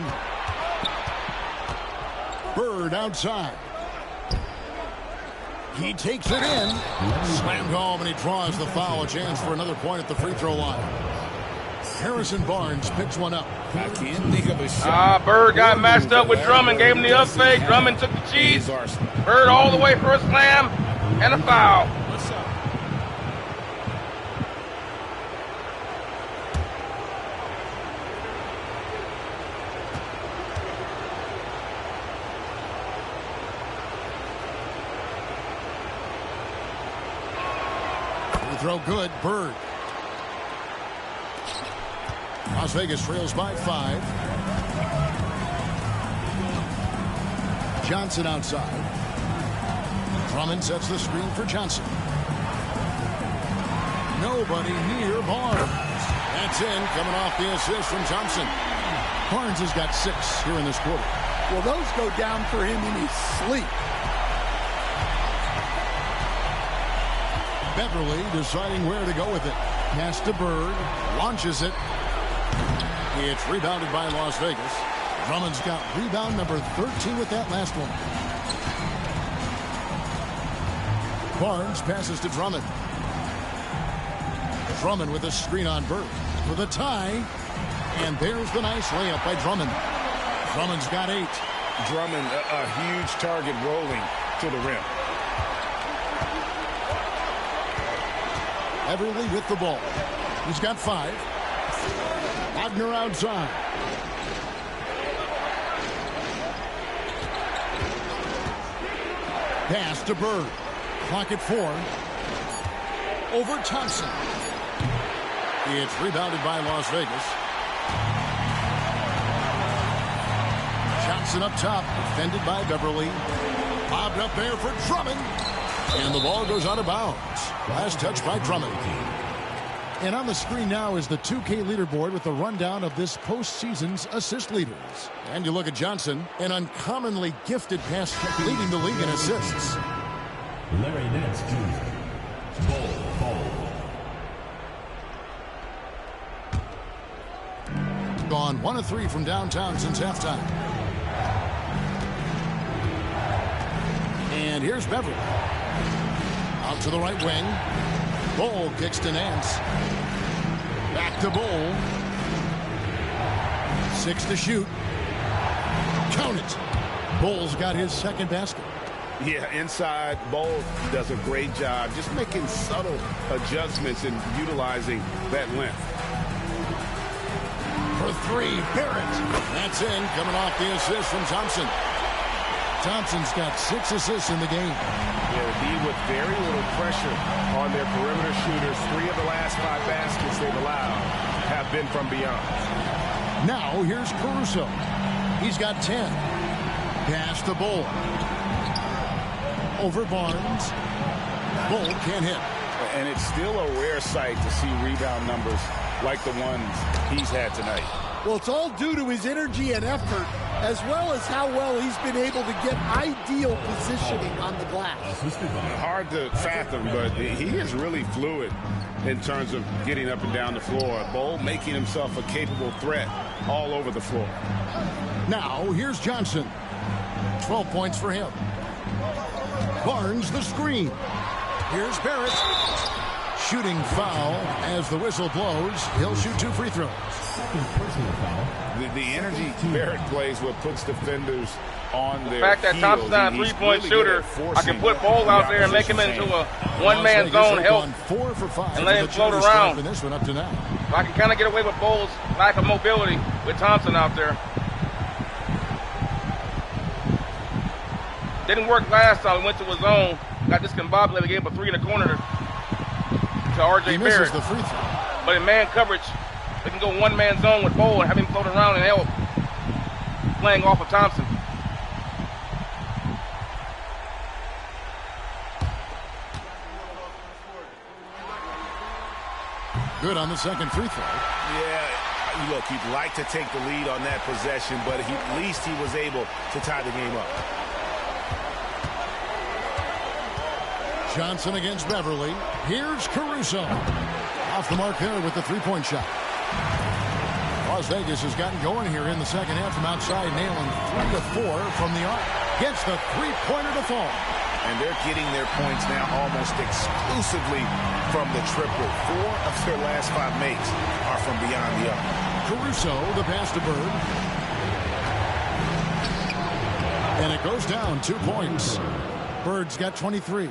Bird outside. He takes it in. Slammed home, and he draws the foul. A chance for another point at the free throw line. Harrison Barnes picks one up. I can't think of a shot. Bird got matched up with Drummond, gave him the up fake. Drummond took the cheese. Bird all the way for a slam and a foul. Throw good. Bird. Las Vegas trails by 5. Johnson outside. Drummond sets the screen for Johnson. Nobody near Barnes. That's in, coming off the assist from Thompson. Barnes has got 6 here in this quarter. Well, those go down for him in his sleep. Beverly deciding where to go with it. Pass to Bird. Launches it. It's rebounded by Las Vegas. Drummond's got rebound number 13 with that last one. Barnes passes to Drummond. Drummond with a screen on Bird. For the tie. And there's the nice layup by Drummond. Drummond's got 8. Drummond, a huge target rolling to the rim. Beverly with the ball. He's got 5. Wagner outside. Pass to Bird. Clock at 4. Over Thompson. It's rebounded by Las Vegas. Johnson up top. Defended by Beverly. Bobbed up there for Drummond. And the ball goes out of bounds. Last touch by Drummond. And on the screen now is the 2K leaderboard with the rundown of this postseason's assist leaders. And you look at Johnson, an uncommonly gifted pass leading the league in assists. Larry Nance Jr. Ball. Gone 1 of 3 from downtown since halftime. And here's Beverly. Out to the right wing. Bull kicks to Nance. Back to Bull. 6 to shoot. Count it. Bull's got his second basket. Yeah, inside, Bull does a great job just making subtle adjustments and utilizing that length. For 3, Barrett. That's in, coming off the assist from Thompson. Thompson's got 6 assists in the game. They'll be with very little pressure on their perimeter shooters. 3 of the last 5 baskets they've allowed have been from beyond. Now here's Caruso. He's got 10. Pass to Bull. Over Barnes. Bull can't hit. And it's still a rare sight to see rebound numbers like the ones he's had tonight. Well, it's all due to his energy and effort, as well as how well he's been able to get ideal positioning on the glass. Hard to fathom, but he is really fluid in terms of getting up and down the floor. Bull making himself a capable threat all over the floor. Now here's Johnson. 12 points for him. Barnes the screen. Here's Barrett. Shooting foul as the whistle blows. He'll shoot 2 free throws. The energy Barrett plays what puts defenders on their The fact that Thompson's not a three-point shooter, I can put Bull out there and make him into a one-man zone help 4 for 5 and let him float around. In this one up to now. So I can kind of get away with Bull's lack of mobility with Thompson out there. Didn't work last time. We went to a zone, got discombobulated, gave him a 3 in the corner to R.J. Barrett. The free throw. But in man coverage, they can go one-man zone with Bull and have him float around and help, playing off of Thompson. Good on the second free throw. Yeah, look, you'd like to take the lead on that possession, but at least he was able to tie the game up. Johnson against Beverly. Here's Caruso. Off the mark there with the three-point shot. Las Vegas has gotten going here in the second half from outside, nailing 3 to 4 from the arc. Gets the three-pointer to fall. And they're getting their points now almost exclusively from the triple. 4 of their last 5 makes are from beyond the arc. Caruso, the pass to Bird. And it goes down 2 points. Bird's got 23.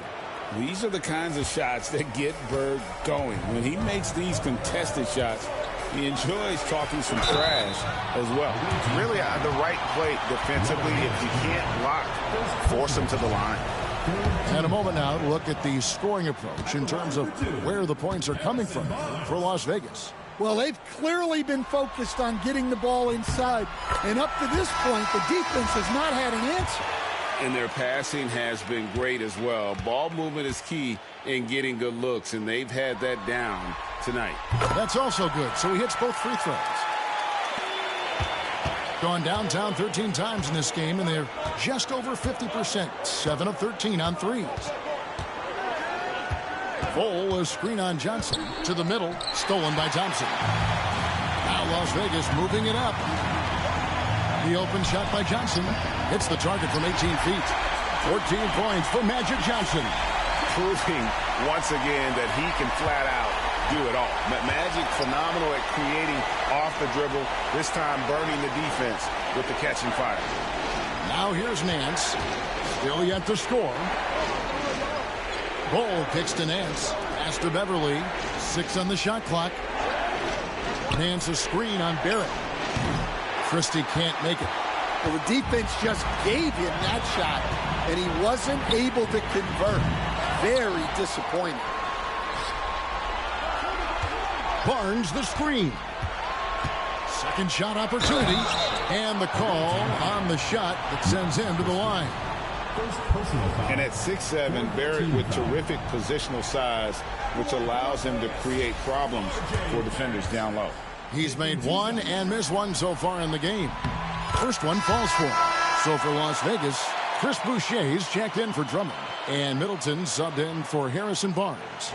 These are the kinds of shots that get Bird going. When he makes these contested shots, he enjoys talking some trash as well. Really the right play defensively. If you can't block, force him to the line. And a moment now to look at the scoring approach in terms of where the points are coming from for Las Vegas. Well, they've clearly been focused on getting the ball inside. And up to this point, the defense has not had an answer. And their passing has been great as well. Ball movement is key in getting good looks, and they've had that down tonight. That's also good. So he hits both free throws. Gone downtown 13 times in this game, and they're just over 50%. 7 of 13 on threes. Bull, a screen on Johnson. To the middle, stolen by Thompson. Now Las Vegas moving it up. The open shot by Johnson hits the target from 18 feet. 14 points for Magic Johnson. Proving once again that he can flat out do it all. Magic phenomenal at creating off the dribble. This time burning the defense with the catch and fire. Now here's Nance. Still yet to score. Bull kicks to Nance. Pass to Beverly. 6 on the shot clock. Nance a screen on Barrett. Christie can't make it. Well, the defense just gave him that shot, and he wasn't able to convert. Very disappointing. Barnes the screen. Second shot opportunity. And the call on the shot that sends him to the line. And at 6'7", Barrett with terrific positional size, which allows him to create problems for defenders down low. He's made 1 and missed 1 so far in the game. First one falls for him. So for Las Vegas, Chris Boucher's checked in for Drummond. And Middleton subbed in for Harrison Barnes.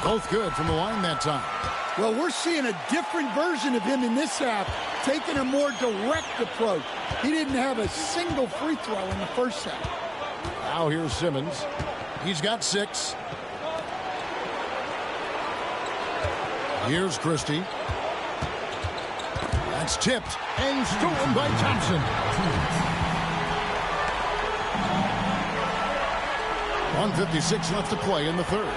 Both good from the line that time. Well, we're seeing a different version of him in this half. taking a more direct approach. He didn't have a single free throw in the first set. Now here's Simmons. He's got 6. Here's Christie. That's tipped and stolen by Thompson. 1:56 left to play in the third.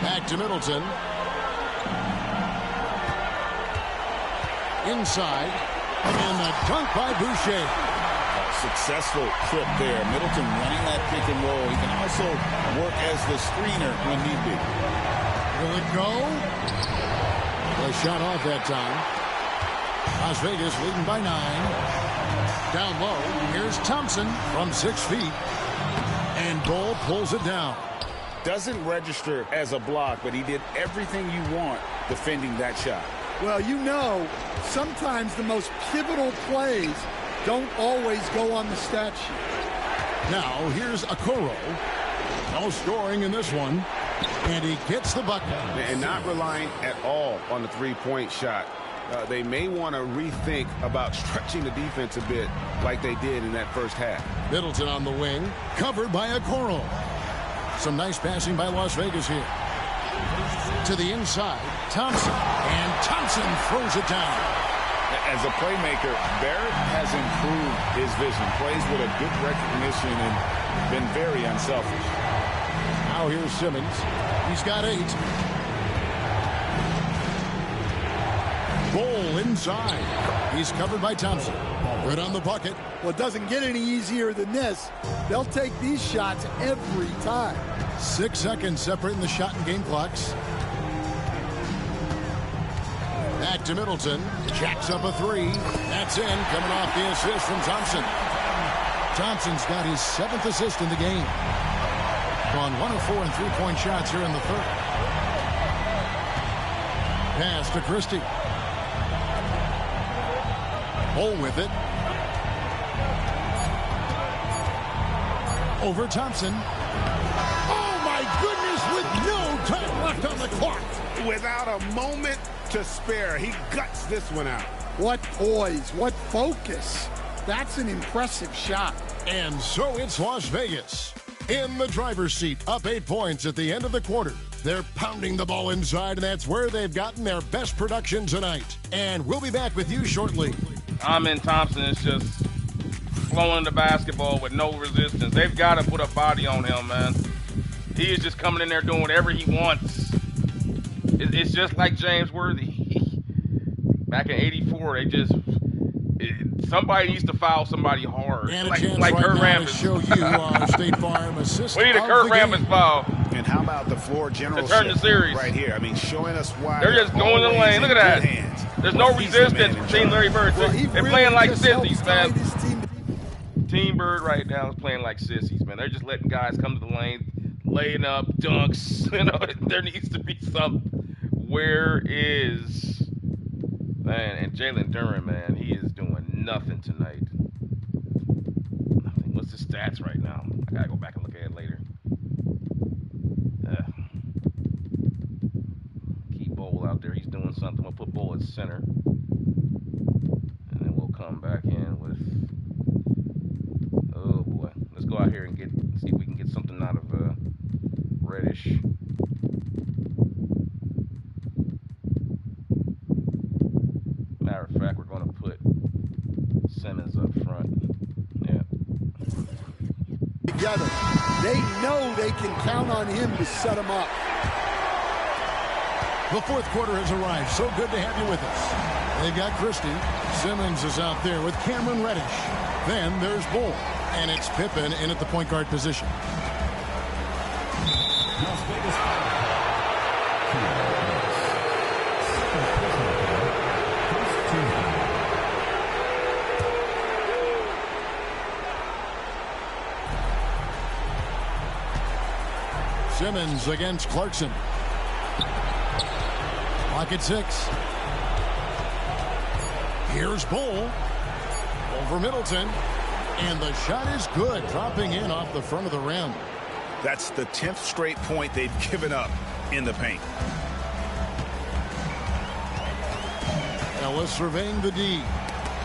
Back to Middleton. Inside. And a dunk by Boucher. Successful trip there. Middleton running that pick and roll. He can also work as the screener when need be. Will it go? A shot off that time. Las Vegas leading by 9. Down low. Here's Thompson from 6 feet. And Bull pulls it down. Doesn't register as a block, but he did everything you want defending that shot. Well, you know, sometimes the most pivotal plays don't always go on the stat sheet. Now, here's Okoro. No scoring in this one. And he gets the bucket. And not relying at all on the three-point shot. They may want to rethink about stretching the defense a bit like they did in that first half. Middleton on the wing. Covered by Okoro. Some nice passing by Las Vegas here. To the inside. Thompson. And Thompson throws it down. As a playmaker, Barrett has improved his vision. Plays with a good recognition and been very unselfish. Now here's Simmons. He's got 8. Bull inside. He's covered by Thompson. Good on the bucket. Well, it doesn't get any easier than this. They'll take these shots every time. 6 seconds separating the shot and game clocks. Back to Middleton. Jacks up a 3. That's in. Coming off the assist from Thompson. Thompson's got his 7th assist in the game. Gone 1 of 4 in three-point shots here in the third. Pass to Christie. Bull with it. Over Thompson. Oh, my goodness, with no time left on the clock. Without a moment to spare, he guts this one out. What poise, what focus. That's an impressive shot. And so it's Las Vegas in the driver's seat, up 8 points at the end of the quarter. They're pounding the ball inside, and that's where they've gotten their best production tonight. And we'll be back with you shortly. Thompson is just flowing the basketball with no resistance. They've got to put a body on him, man. He is just coming in there doing whatever he wants. It's just like James Worthy. Back in '84, somebody needs to foul somebody hard. And like right Kurt Rambis. To show you our State Farm assistant. We need a Kurt Rambis foul. And how about the floor general to turn the series right here? I mean, showing us why they're just going to the lane. Look at that. There's no resistance from Team Larry Bird. Well, they're playing like sissies, man. Team Bird right now is playing like sissies, man. They're just letting guys come to the lane, laying up dunks. You know, there needs to be some. Where is man and Jalen Duren, man? He is doing nothing tonight. Nothing. What's the stats right now? I gotta go back and look at it later. Keep Bull out there. He's doing something. We'll put Bull at center, and then we'll come back in with. Oh boy, let's go out here and see if we can get something out of Reddish. Matter of fact, we're going to put Simmons up front. Yeah. Together. They know they can count on him to set them up. The fourth quarter has arrived. So good to have you with us. They've got Christie. Simmons is out there with Cameron Reddish. Then there's Bull. And it's Pippen in at the point guard position. Las Vegas. Simmons against Clarkson. Clock at 6. Here's Bull. Over Middleton. And the shot is good. Dropping in off the front of the rim. That's the 10th straight point they've given up in the paint. Ellis surveying the D.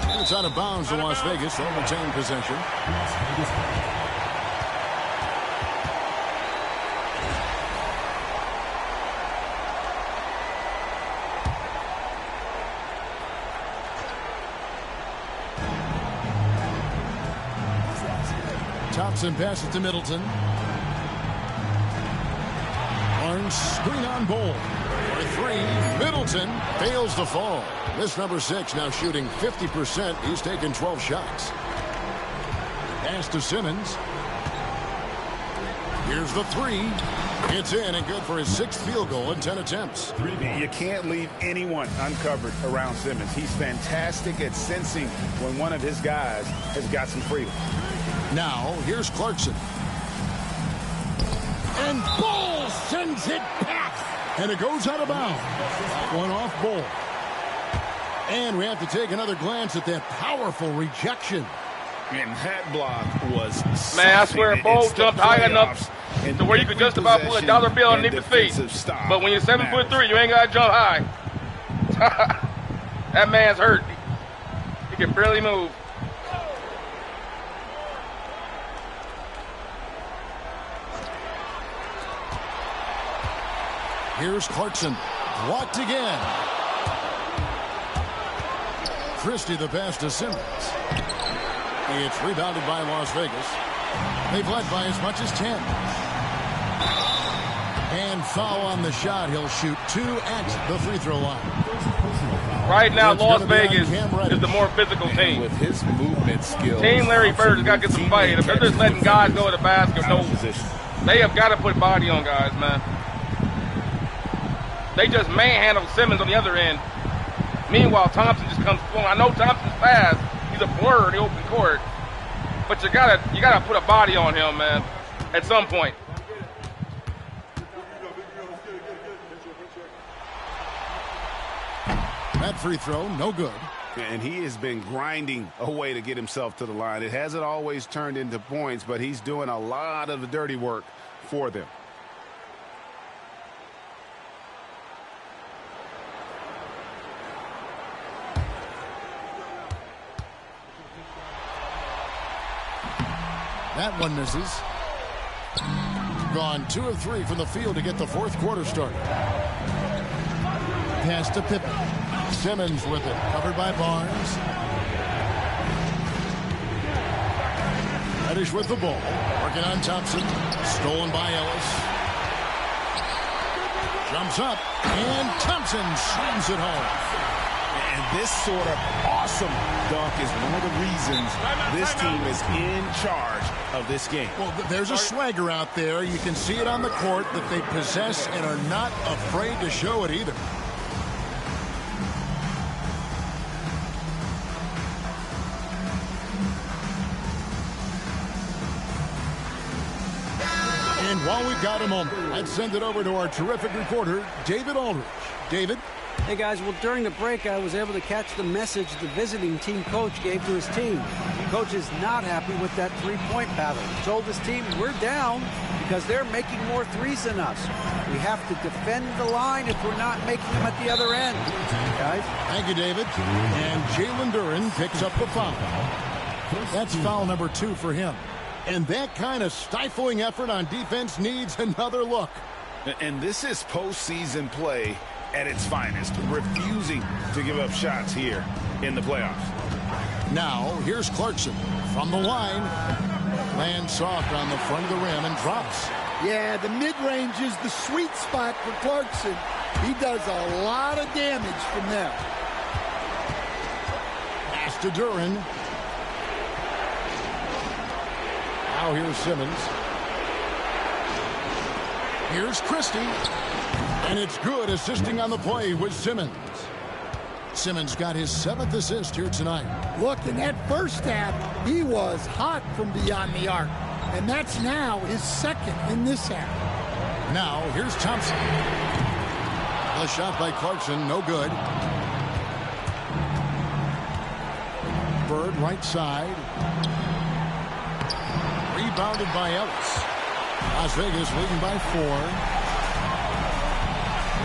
And it's out of bounds to Las Vegas. They'll retain possession. Las Vegas ball. Thompson passes to Middleton. Barnes screen on Bowl. For three, Middleton fails to fall. This number 6 now shooting 50%. He's taken 12 shots. Pass to Simmons. Here's the 3. It's in and good for his 6th field goal in 10 attempts. You can't leave anyone uncovered around Simmons. He's fantastic at sensing when one of his guys has got some freedom. Now, here's Clarkson. And Bull sends it back. And it goes out of bounds. One off Bull. And we have to take another glance at that powerful rejection. And that block was... Man, I swear, Bull jumped high enough to where you could just about put a dollar bill underneath the feet. But when you're 7'3", you ain't got to jump high. That man's hurt. He can barely move. Here's Clarkson. Blocked again. Christie the pass to Simmons. It's rebounded by Las Vegas. They've led by as much as 10. And foul on the shot. He'll shoot 2 at the free throw line. Right now, Las Vegas is the more physical team. With his movement skills. Team Larry Bird has got to get some fight. If they're just letting guys go to the basket, no, they have got to put body on guys, man. They just manhandle Simmons on the other end. Meanwhile, Thompson just comes flowing. I know Thompson's fast. He's a blur in the open court. But you gotta put a body on him, man, at some point. That free throw, no good. And he has been grinding away to get himself to the line. It hasn't always turned into points, but he's doing a lot of the dirty work for them. That one misses. Gone 2 of 3 from the field to get the 4th quarter started. Pass to Pippen. Simmons with it. Covered by Barnes. Reddish with the ball. Working on Thompson. Stolen by Ellis. Jumps up. And Thompson slams it home. And this sort of awesome dunk is one of the reasons this team is in charge of this game. Well, there's a swagger out there. You can see it on the court that they possess and are not afraid to show it either. And while we've got a moment, let's send it over to our terrific reporter, David Aldridge. David? Hey guys, well during the break I was able to catch the message the visiting team coach gave to his team. The coach is not happy with that three-point pattern. He told his team we're down because they're making more threes than us. We have to defend the line if we're not making them at the other end. Guys? Thank you, David. And Jalen Duren picks up the foul. That's foul number 2 for him. And that kind of stifling effort on defense needs another look. And this is postseason play at its finest, refusing to give up shots here in the playoffs. Now, here's Clarkson from the line. Lands soft on the front of the rim and drops. Yeah, the mid-range is the sweet spot for Clarkson. He does a lot of damage from there. Pass to Duren. Now here's Simmons. Here's Christie. And it's good, assisting on the play with Simmons. Simmons got his 7th assist here tonight. Look, in that first half, he was hot from beyond the arc. And that's now his 2nd in this half. Now, here's Thompson. A shot by Clarkson, no good. Bird, right side. Rebounded by Ellis. Las Vegas leading by 4.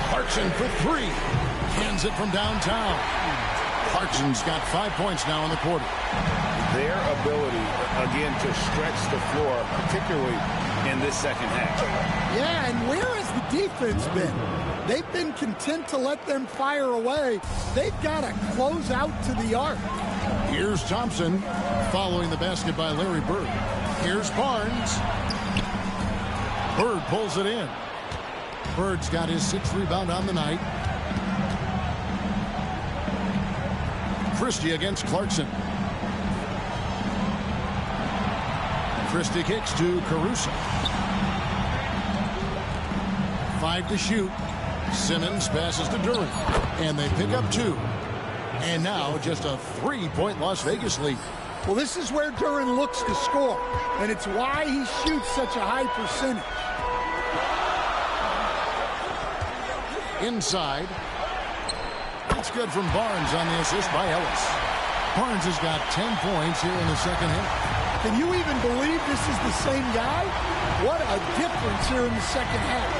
Clarkson for 3. Hands it from downtown. Clarkson's got 5 points now in the quarter. Their ability, again, to stretch the floor, particularly in this second half. Yeah, and where has the defense been? They've been content to let them fire away. They've got to close out to the arc. Here's Thompson following the basket by Larry Bird. Here's Barnes. Bird pulls it in. Bird's got his 6th rebound on the night. Christie against Clarkson. Christie kicks to Caruso. 5 to shoot. Simmons passes to Duran. And they pick up 2. And now just a 3-point Las Vegas lead. Well, this is where Duran looks to score. And it's why he shoots such a high percentage. Inside. It's good from Barnes on the assist by Ellis. Barnes has got 10 points here in the second half. Can you even believe this is the same guy? What a difference here in the second half.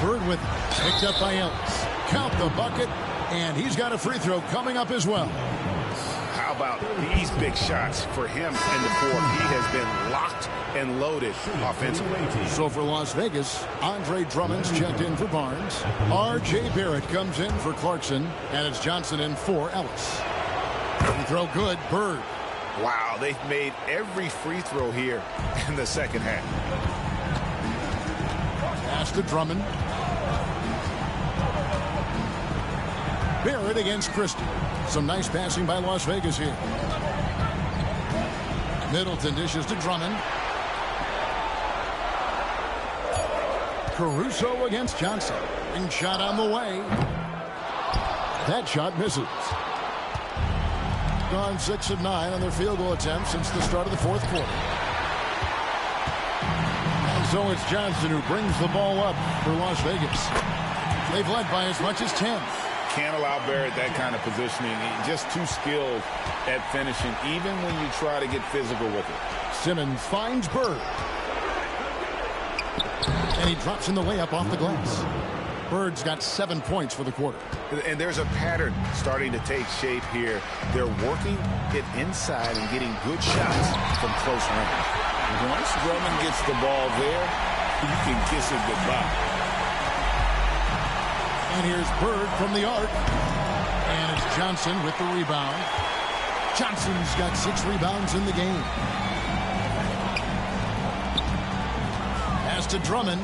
Bird with picked up by Ellis. Count the bucket, and he's got a free throw coming up as well. How about these big shots for him in the fourth? He has been locked and loaded offensively. So for Las Vegas, Andre Drummond's checked in for Barnes. R.J. Barrett comes in for Clarkson, and it's Johnson in for Ellis. Free throw good, Bird. Wow, they've made every free throw here in the second half. Pass to Drummond. Barrett against Christie. Some nice passing by Las Vegas here. Middleton dishes to Drummond. Caruso against Johnson. Ring shot on the way. That shot misses. Gone 6 of 9 on their field goal attempts since the start of the fourth quarter. And so it's Johnson who brings the ball up for Las Vegas. They've led by as much as 10. Can't allow Barrett that kind of positioning. He's just too skilled at finishing, even when you try to get physical with it. Simmons finds Bird. And he drops in the layup off the glass. Bird's got 7 points for the quarter. And there's a pattern starting to take shape here. They're working it inside and getting good shots from close range. Once Drummond gets the ball there, you can kiss it goodbye. And here's Bird from the arc. And it's Johnson with the rebound. Johnson's got 6 rebounds in the game. Pass to Drummond.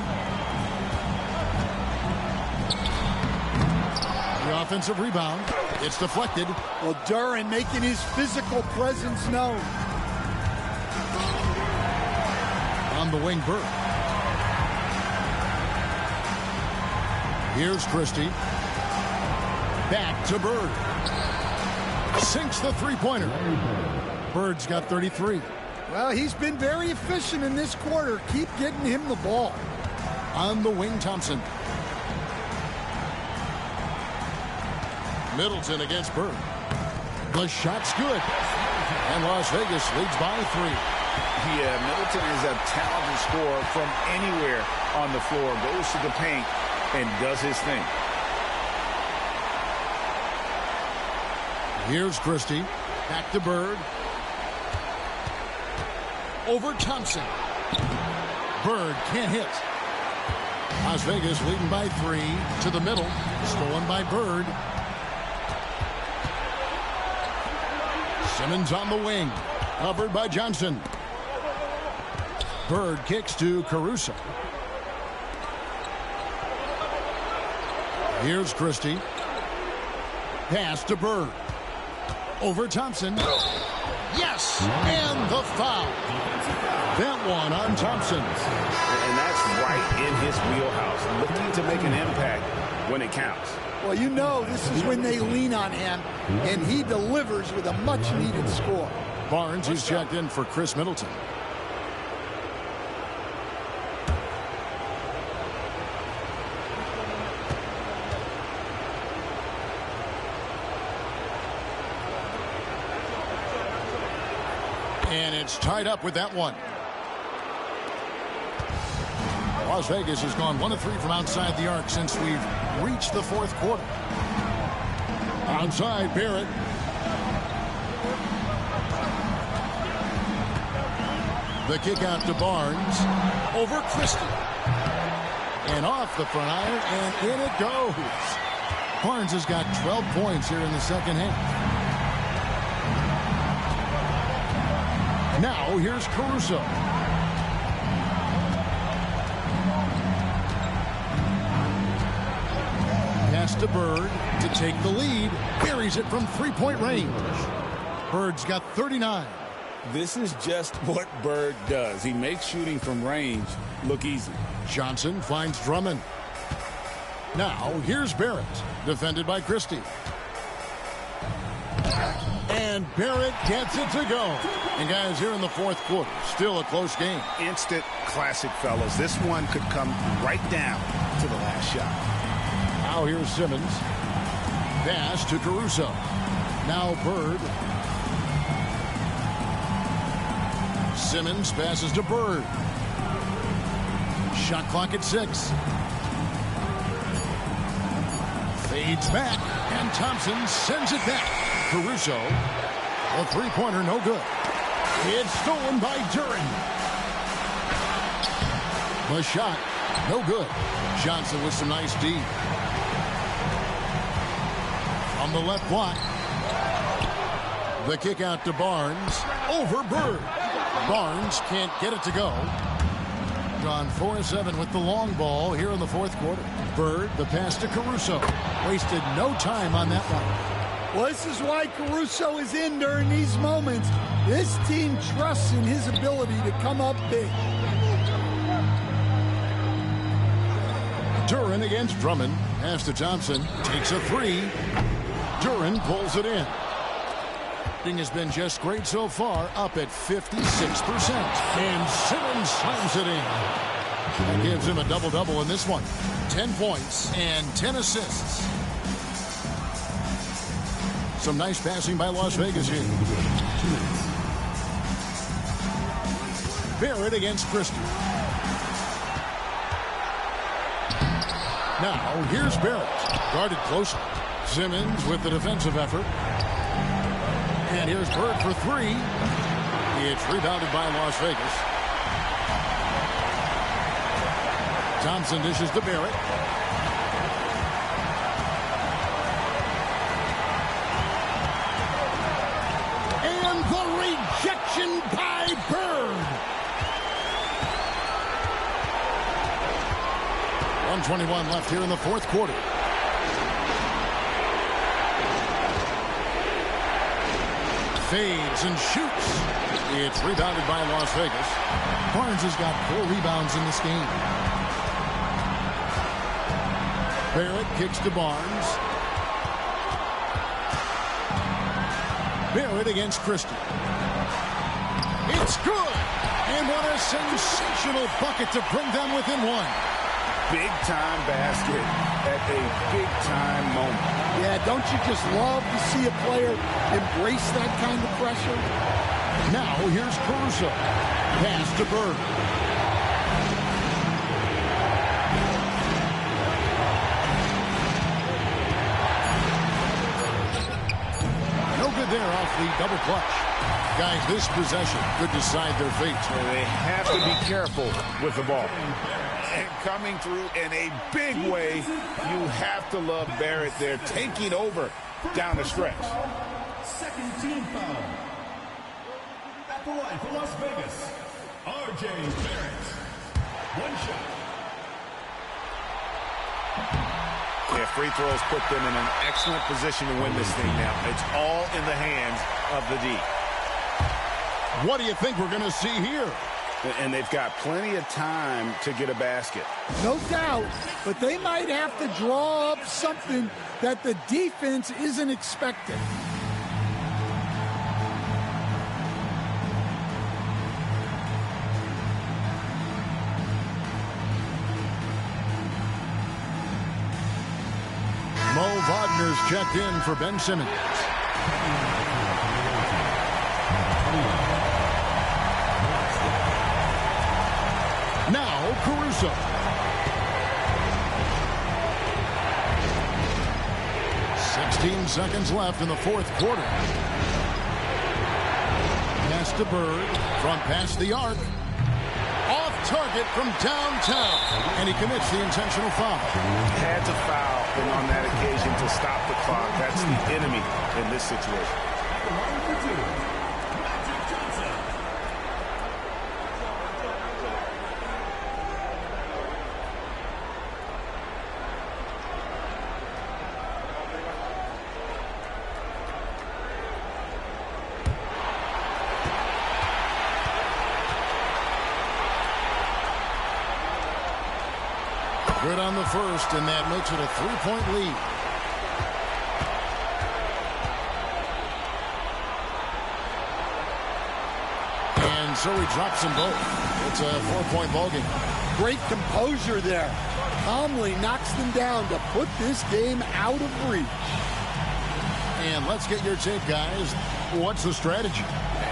The offensive rebound. It's deflected. Well, Duran making his physical presence known. On the wing, Bird. Here's Christie. Back to Bird. Sinks the three-pointer. Bird's got 33. Well, he's been very efficient in this quarter. Keep getting him the ball. On the wing, Thompson. Middleton against Bird. The shot's good. And Las Vegas leads by 3. Yeah, Middleton is a talented scorer from anywhere on the floor. Goes to the paint and does his thing. Here's Christie. Back to Bird. Over Thompson. Bird can't hit. Las Vegas leading by 3 to the middle. Stolen by Bird. Simmons on the wing. Covered by Johnson. Bird kicks to Caruso. Here's Christie. Pass to Bird. Over Thompson. Yes! And the foul. That one on Thompson. And that's right in his wheelhouse. Looking to make an impact when it counts. Well, you know this is when they lean on him, and he delivers with a much-needed score. Barnes is checked in for Chris Middleton. And it's tied up with that one. Las Vegas has gone 1 of 3 from outside the arc since we've reached the fourth quarter. Outside, Barrett. The kick out to Barnes. Over Christie. And off the front iron, and in it goes. Barnes has got 12 points here in the second half. Now here's Caruso. Pass to Bird to take the lead. Buries it from three-point range. Bird's got 39. This is just what Bird does. He makes shooting from range look easy. Johnson finds Drummond. Now here's Barrett, defended by Christie. And Barrett gets it to go. And guys, here in the fourth quarter, still a close game. Instant classic, fellas. This one could come right down to the last shot. Now here's Simmons. Pass to Caruso. Now Bird. Simmons passes to Bird. Shot clock at 6. Fades back, and Thompson sends it back. Caruso, a three-pointer, no good. It's stolen by Duren. The shot, no good. Johnson with some nice D. On the left block. The kick out to Barnes. Over Bird. Barnes can't get it to go. Gone 4-7 with the long ball here in the fourth quarter. Bird, the pass to Caruso. Wasted no time on that one. Well, this is why Caruso is in during these moments. This team trusts in his ability to come up big. Duren against Drummond. Pass to Thompson. Takes a three. Duren pulls it in. Has been just great so far, up at 56%. And Simmons slams it in. That gives him a double-double in this one. 10 points and 10 assists. Some nice passing by Las Vegas here. Barrett against Christie. Now, here's Barrett. Guarded closely. Simmons with the defensive effort. And here's Bird for three. It's rebounded by Las Vegas. Thompson dishes to Barrett. And the rejection by Bird. 1:21 left here in the fourth quarter. Fades and shoots. It's rebounded by Las Vegas. Barnes has got 4 rebounds in this game. Barrett kicks to Barnes. Barrett against Christie. It's good. And what a sensational bucket to bring them within one. Big-time basket at a big-time moment. Yeah, don't you just love to see a player embrace that kind of pressure? Now here's Caruso. Pass to Bird. No good there off the double clutch. Guys, this possession could decide their fate. They have to be careful with the ball. And coming through in a big way, you have to love Barrett there, taking over down the stretch. Second team foul. At the line for Las Vegas, R.J. Barrett. One shot. Yeah, free throws put them in an excellent position to win this thing now. It's all in the hands of the D. What do you think we're going to see here? And they've got plenty of time to get a basket. No doubt, but they might have to draw up something that the defense isn't expecting. Mo Wagner's checked in for Ben Simmons. Now Caruso. 15 seconds left in the fourth quarter. Pass to Bird from past the arc. Off target from downtown. And he commits the intentional foul. Had to foul, and on that occasion to stop the clock. That's the enemy in this situation. Good on the first, and that makes it a 3-point lead. And so he drops them both. It's a 4-point ballgame. Great composure there. Calmly knocks them down to put this game out of reach. And let's get your take, guys. What's the strategy?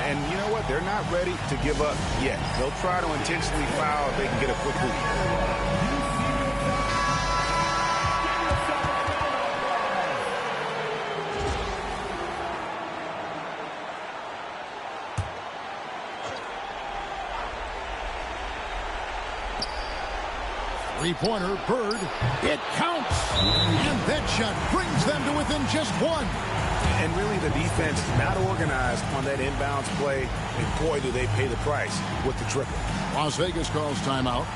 And you know what? They're not ready to give up yet. They'll try to intentionally foul if they can get a quick hoop. 3-pointer, Bird. It counts. And that shot brings them to within just one. And really the defense not organized on that inbounds play. And boy, do they pay the price with the triple. Las Vegas calls timeout.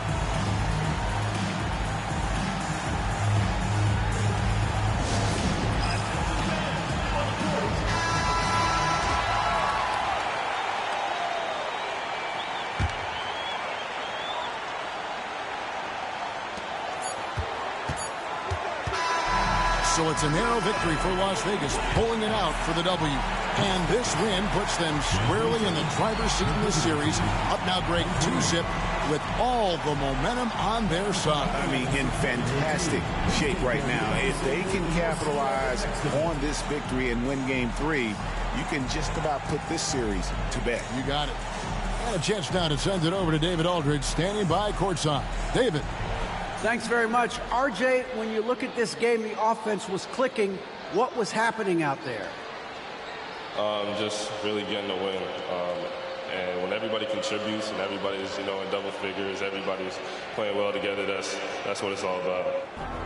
So it's a narrow victory for Las Vegas, pulling it out for the W. And this win puts them squarely in the driver's seat in this series. Up now, Greg, 2-zip with all the momentum on their side. I mean, in fantastic shape right now. If they can capitalize on this victory and win Game 3, you can just about put this series to bed. You got it. And a chance now to send it over to David Aldridge, standing by courtside. David. Thanks very much. RJ, when you look at this game, the offense was clicking. What was happening out there? Just really getting the win. And when everybody contributes and everybody's, in double figures, everybody's playing well together, that's what it's all about.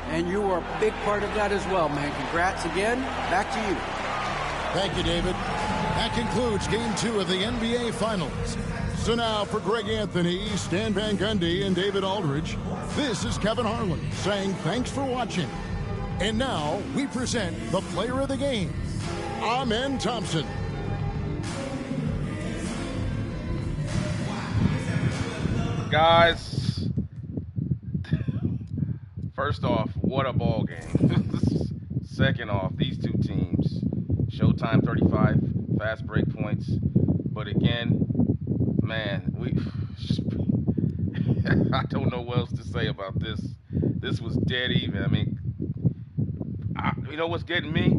And you were a big part of that as well, man. Congrats again. Back to you. Thank you, David. That concludes Game 2 of the NBA Finals. So now for Greg Anthony, Stan Van Gundy, and David Aldridge, this is Kevin Harlan saying thanks for watching. And now we present the player of the game, Amen Thompson. Guys, first off, what a ball game. Second off, these two teams, Showtime 35, fast break points. But again, man, I don't know what else to say about this. This was dead even. I mean, you know what's getting me?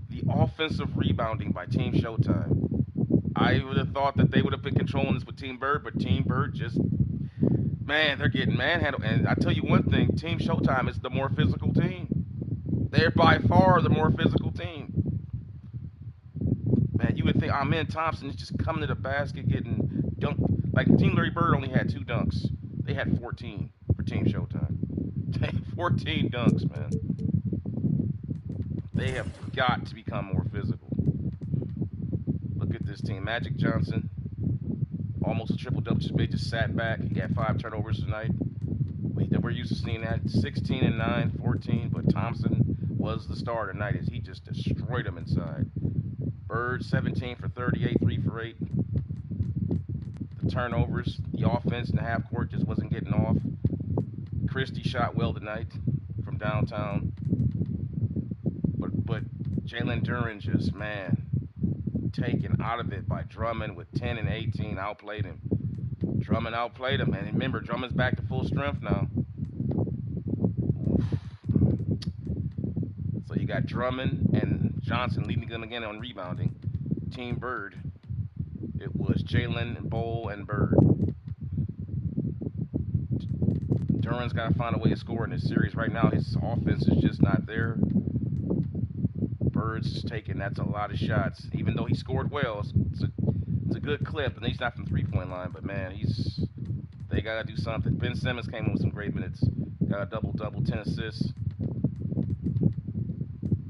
The offensive rebounding by Team Showtime. I would have thought that they would have been controlling this with Team Bird, but Team Bird just, man, they're getting manhandled. And I tell you one thing, Team Showtime is the more physical team. They're by far the more physical team. Man, you would think Amen Thompson is just coming to the basket getting dunked. Like Team Larry Bird only had 2 dunks. They had 14 for Team Showtime. They had 14 dunks, man. They have got to become more physical. Look at this team. Magic Johnson, almost a triple-double. Just sat back. He had 5 turnovers tonight. We're used to seeing that. 16 and 9, 14. But Thompson was the star tonight as he just destroyed them inside. Bird, 17 for 38, 3 for 8. The turnovers, the offense in the half court just wasn't getting off. Christie shot well tonight from downtown. But Jalen Duren just, man, taken out of it by Drummond with 10 and 18, outplayed him. Drummond outplayed him, and remember, Drummond's back to full strength now. Oof. So you got Drummond and Johnson leading them again on rebounding. Team Bird, it was Jalen, Bowl, and Bird. Duren's got to find a way to score in this series. Right now, his offense is just not there. Bird's taking, that's a lot of shots. Even though he scored well, it's a good clip, and he's not from three-point line, but man, they got to do something. Ben Simmons came in with some great minutes. Got a double-double, 10 assists.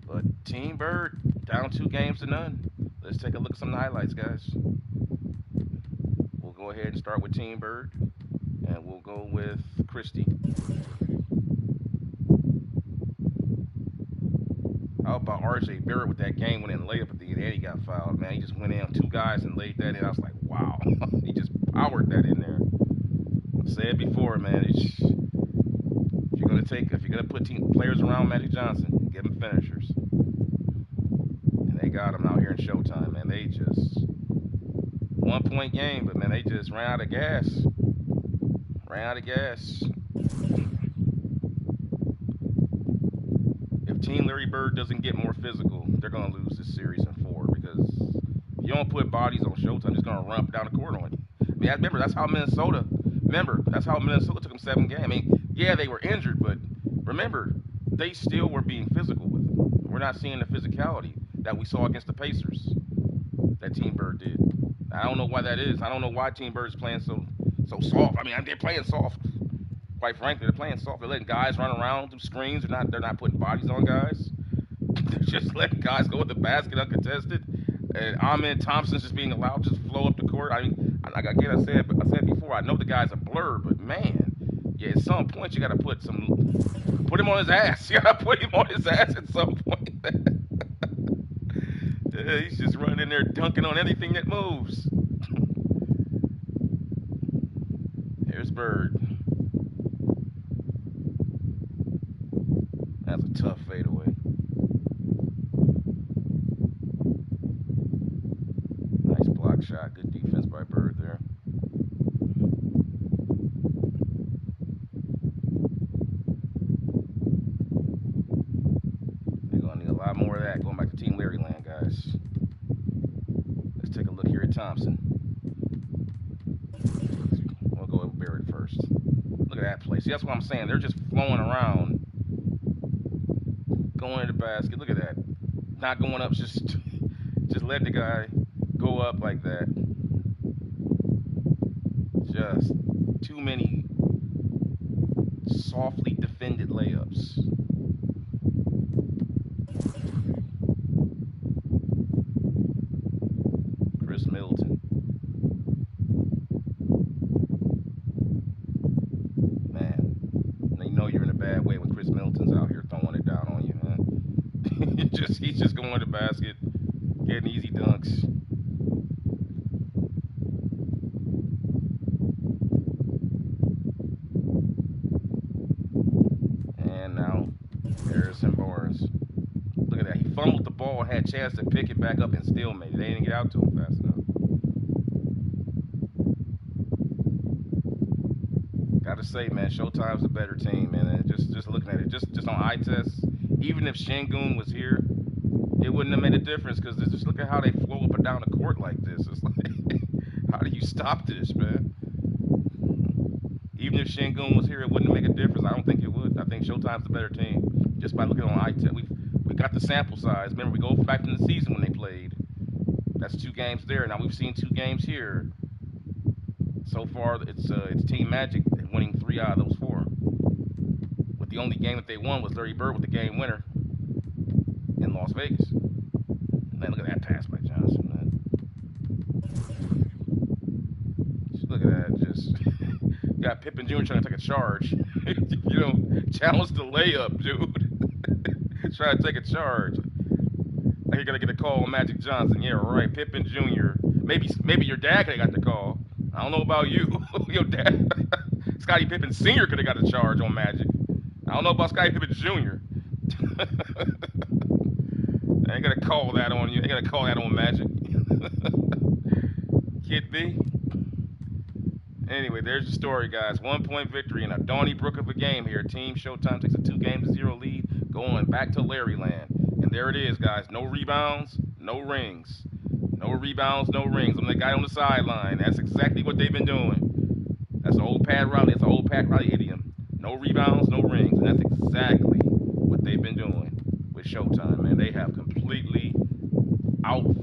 But Team Bird, down 2-0. Let's take a look at some of the highlights, guys. We'll go ahead and start with Team Bird, and we'll go with Christie. How about R.J. Barrett with that game-winning layup at the end? And he got fouled, man. He just went in on 2 guys and laid that in. I was like, wow. He just powered that in there. I've said it before, man. If you're gonna put team players around Magic Johnson, give them finishers. And they got him out here in Showtime, man. They just 1-point game, but man, they just ran out of gas. If Team Larry Bird doesn't get more physical, they're going to lose this series in 4 because if you don't put bodies on Showtime, it's going to run up down the court on you. I mean, remember, that's how Minnesota took them 7 games. I mean, yeah, they were injured, but remember, they still were being physical with it. We're not seeing the physicality that we saw against the Pacers that Team Bird did. I don't know why that is. I don't know why Team Bird's playing so soft. I mean, they're playing soft. Quite frankly, they're playing soft. They're letting guys run around through screens. They're not putting bodies on guys. They're just letting guys go with the basket uncontested. And Amen Thompson's just being allowed to just flow up the court. I mean, I said before, I know the guy's a blur, but man, yeah, at some point you got to put him on his ass. You got to put him on his ass at some point. Yeah, he's just running in there dunking on anything that moves. Here's Bird. That's a tough fadeaway. Nice block shot. Good defense by Bird there. They're going to need a lot more of that going back to Team Larry Land, guys. Let's take a look here at Thompson. We'll go with Barrett first. Look at that play. See, that's what I'm saying. They're just flowing around, going to the basket. Look at that. Not going up, just letting the guy go up like that. Just too many softly defended layups. Chris Middleton. Man, you know you're in a bad way when Chris Middleton's out here throwing it down on you, man. He's just going to the basket, getting easy dunks. And now, Harrison Barnes. Look at that. He fumbled the ball and had a chance to pick it back up and still made it. They didn't get out to him fast enough. Gotta say, man, Showtime's a better team, man. And just looking at it, just on eye tests, even if Şengün was here, it wouldn't have made a difference because just look at how they flow up and down the court like this. It's like, how do you stop this, man? Even if Şengün was here, it wouldn't make a difference. I don't think it would. I think Showtime's the better team just by looking on eye test. We got the sample size. Remember, we go back to the season when they played. That's 2 games there. Now we've seen 2 games here. So far, it's Team Magic winning 3 out of those 4. But the only game that they won was Larry Bird with the game winner in Las Vegas. Man, look at that pass by Johnson, man. Just look at that. Just got Pippen Jr. trying to take a charge. Challenge the layup, dude. Trying to take a charge. Now you're gonna get a call on Magic Johnson. Yeah, right. Pippen Jr. Maybe your dad could have got the call. I don't know about you. Your dad, Scottie Pippen Sr. could have got a charge on Magic. I don't know about Scottie Pippen Jr. I ain't gonna call that on you. I ain't gonna call that on Magic. Kid B. Anyway, there's the story, guys. 1-point victory in a Donnybrook of a game here. Team Showtime takes a 2-0 lead, going back to Larry Land. And there it is, guys. No rebounds, no rings. No rebounds, no rings. I'm the guy on the sideline. That's exactly what they've been doing. That's an old Pat Riley. That's an old Pat Riley idiom. No rebounds, no rings. And that's exactly what they've been doing with Showtime, man. They have completely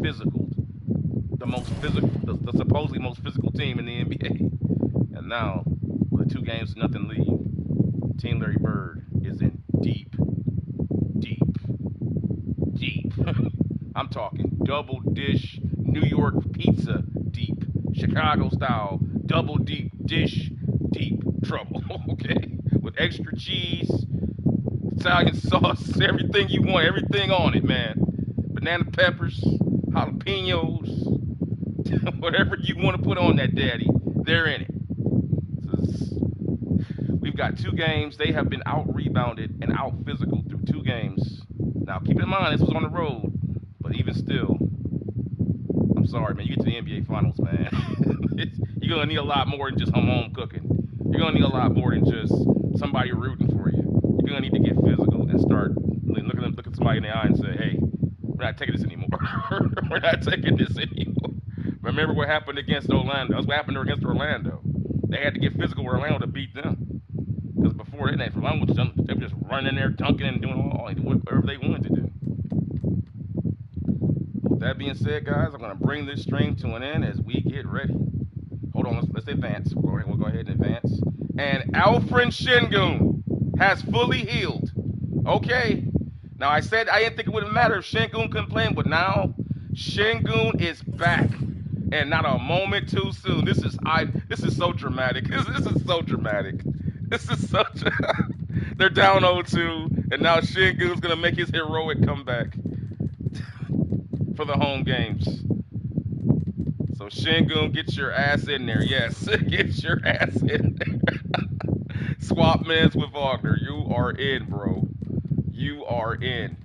physical, the supposedly most physical team in the NBA. And now, with a 2-games-to-nothing lead, Team Larry Bird is in deep, deep. I'm talking double dish New York pizza deep, Chicago style, double deep dish deep trouble. Okay, with extra cheese, Italian sauce, everything you want, everything on it, man. Banana peppers, jalapenos, whatever you want to put on that daddy, they're in it. We've got 2 games. They have been out rebounded and out physical through 2 games. Now, keep in mind, this was on the road, but even still, I'm sorry, man. You get to the NBA Finals, man. You're going to need a lot more than just home cooking. You're going to need a lot more than just somebody rooting for you. You're going to need to get physical and start look at somebody in the eye and say, hey, we're not taking this anymore. We're not taking this anymore. Remember what happened against Orlando. That's what happened against Orlando. They had to get physical with Orlando to beat them. Because before that, Orlando was they were just running in there, dunking and doing whatever they wanted to do. With that being said, guys, I'm going to bring this stream to an end as we get ready. Hold on, let's advance. We'll go ahead and advance. And Alfred Şengün has fully healed. Okay. Now, I said I didn't think it would matter if Şengün couldn't play him, but now Şengün is back. And not a moment too soon. This is so dramatic. This is so dramatic. This is such they're down 0-2, and now Şengün's going to make his heroic comeback for the home games. So Şengün, get your ass in there. Yes, get your ass in there. Swap mans with Wagner. You are in, bro. You are in.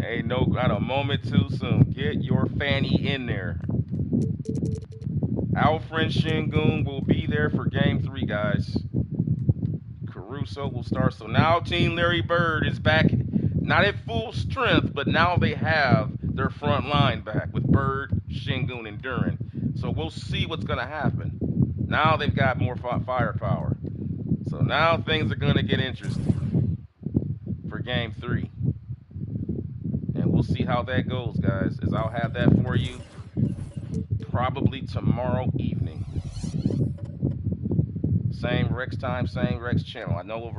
Ain't not a moment too soon. Get your fanny in there. Alfred Şengün will be there for Game 3, guys. Caruso will start. So now Team Larry Bird is back, not at full strength, but now they have their front line back with Bird, Şengün, and Duren. So we'll see what's going to happen. Now they've got more firepower. So now things are going to get interesting for Game 3. And we'll see how that goes, guys, as I'll have that for you probably tomorrow evening. Same Rex time, same Rex channel. I know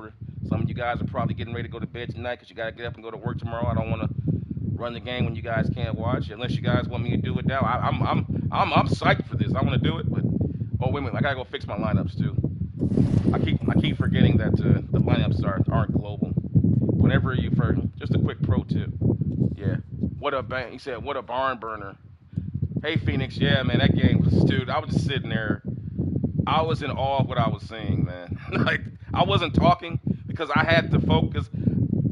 some of you guys are probably getting ready to go to bed tonight because you got to get up and go to work tomorrow. I don't want to run the game when you guys can't watch, unless you guys want me to do it now. I'm psyched for this. I want to do it, but oh wait a minute, I gotta go fix my lineups too. I keep forgetting that the lineups aren't global. Whenever just a quick pro tip. Yeah. What up, bang? He said, what a barn burner. Hey, Phoenix. Yeah, man, that game was, dude, I was just sitting there. I was in awe of what I was seeing, man. Like, I wasn't talking because I had to focus.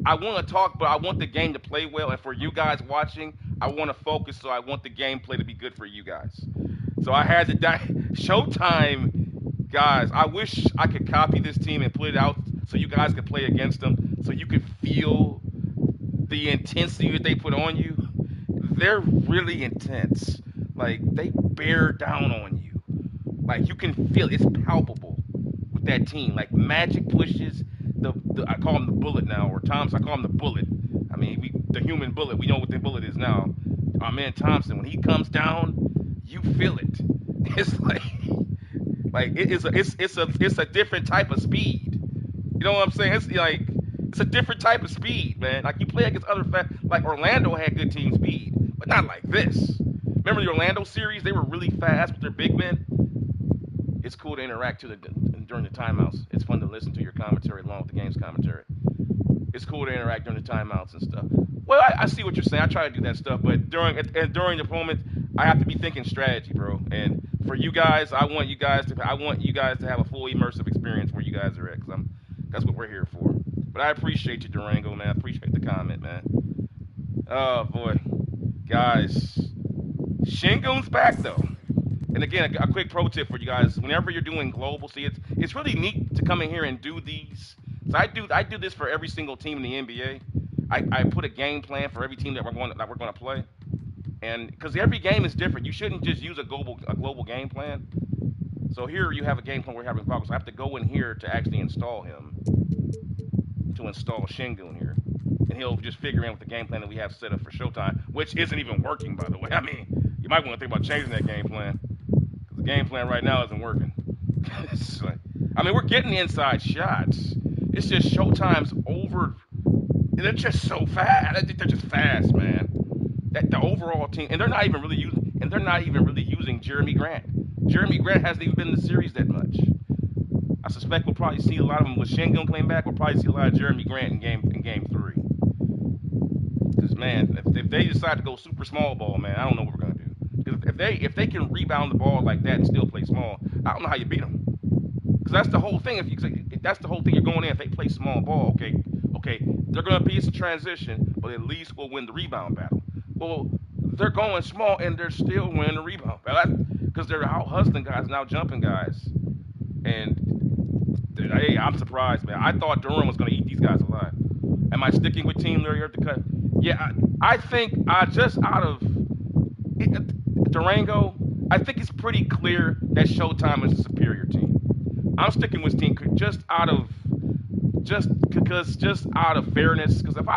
I want to talk, but I want the game to play well. And for you guys watching, I want to focus, so I want the gameplay to be good for you guys. So I had to Showtime, guys. I wish I could copy this team and put it out so you guys could play against them, so you could feel the intensity that they put on you. They're really intense. Like, they bear down on you. Like, you can feel it's palpable with that team. Like, Magic pushes I call him the Bullet now, or Thompson, I call him the Bullet. I mean, the human bullet. We know what the bullet is now. Our man Thompson, when he comes down, you feel it. It's like it's a different type of speed. You know what I'm saying? It's a different type of speed, man. Like, you play against other like Orlando had good team speed, but not like this. Remember the Orlando series? They were really fast with their big men. It's cool to interact during the timeouts. It's fun to listen to your commentary along with the game's commentary. It's cool to interact during the timeouts and stuff. Well, I see what you're saying. I try to do that stuff, but during the moment, I have to be thinking strategy, bro. And for you guys, I want you guys to have a full immersive experience where you guys are at, because that's what we're here for. But I appreciate you, Durango, man. I appreciate the comment, man. Oh boy, guys, Şengün's back though. And again, a quick pro tip for you guys: whenever you're doing global, see, it's really neat to come in here and do these. So I do this for every single team in the NBA. I put a game plan for every team that we're going to play, and because every game is different, you shouldn't just use a global game plan. So here you have a game plan we're having problems. So I have to go in here to actually install him, to install Şengün here. and he'll just figure in with the game plan that we have set up for Showtime, which isn't even working, by the way. I mean, you might want to think about changing that game plan, because the game plan right now isn't working. It's like, I mean, we're getting inside shots. It's just Showtime's over. They're just so fast. They're just fast, man. That the overall team, and they're not even really using Jeremy Grant. Jeremy Grant hasn't even been in the series that much. I suspect we'll probably see a lot of them with Shingun coming back. We'll probably see a lot of Jeremy Grant in game 3. Because man, if they decide to go super small ball, man, I don't know what we're gonna do. Because if they can rebound the ball like that and still play small, I don't know how you beat them. Because that's the whole thing. That's the whole thing. You're going in. If they play small ball, okay, they're gonna be in transition, but at least we'll win the rebound battle. Well, they're going small and they're still winning the rebound battle because they're out hustling guys and out jumping guys. And hey, I'm surprised, man. I thought Durham was gonna eat these guys alive. Am I sticking with Team Larry at the cut? Yeah, I think just out of Durango, I think it's pretty clear that Showtime is a superior team. I'm sticking with Team just out of fairness. Because if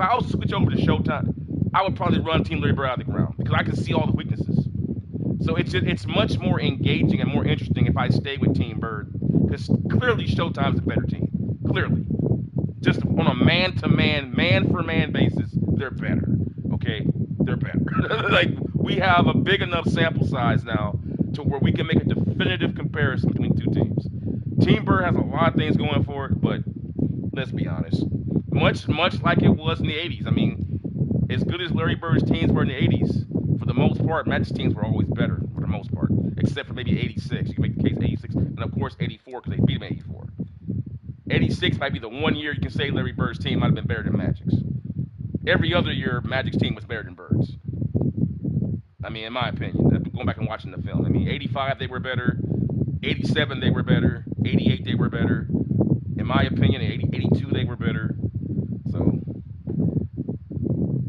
I also switch over to Showtime, I would probably run Team Larry Bird out of the ground because I can see all the weaknesses. So it's much more engaging and more interesting if I stay with Team Bird because clearly Showtime's a better team. Clearly, just on a man-to-man, man-for-man basis, they're better. Okay, they're better. Like we have a big enough sample size now to where we can make a definitive comparison between two teams. Team Bird has a lot of things going for it, but let's be honest, much like it was in the 80s. I mean, as good as Larry Bird's teams were in the 80s, for the most part, Magic's teams were always better for the most part, except for maybe 86. You can make the case 86, and of course 84 because they beat him in 84. 86 might be the one year you can say Larry Bird's team might have been better than Magic's. Every other year, Magic's team was better than Bird's. I mean, in my opinion, going back and watching the film. I mean, 85 they were better, 87 they were better, 88 they were better. In my opinion, 82 they were better. So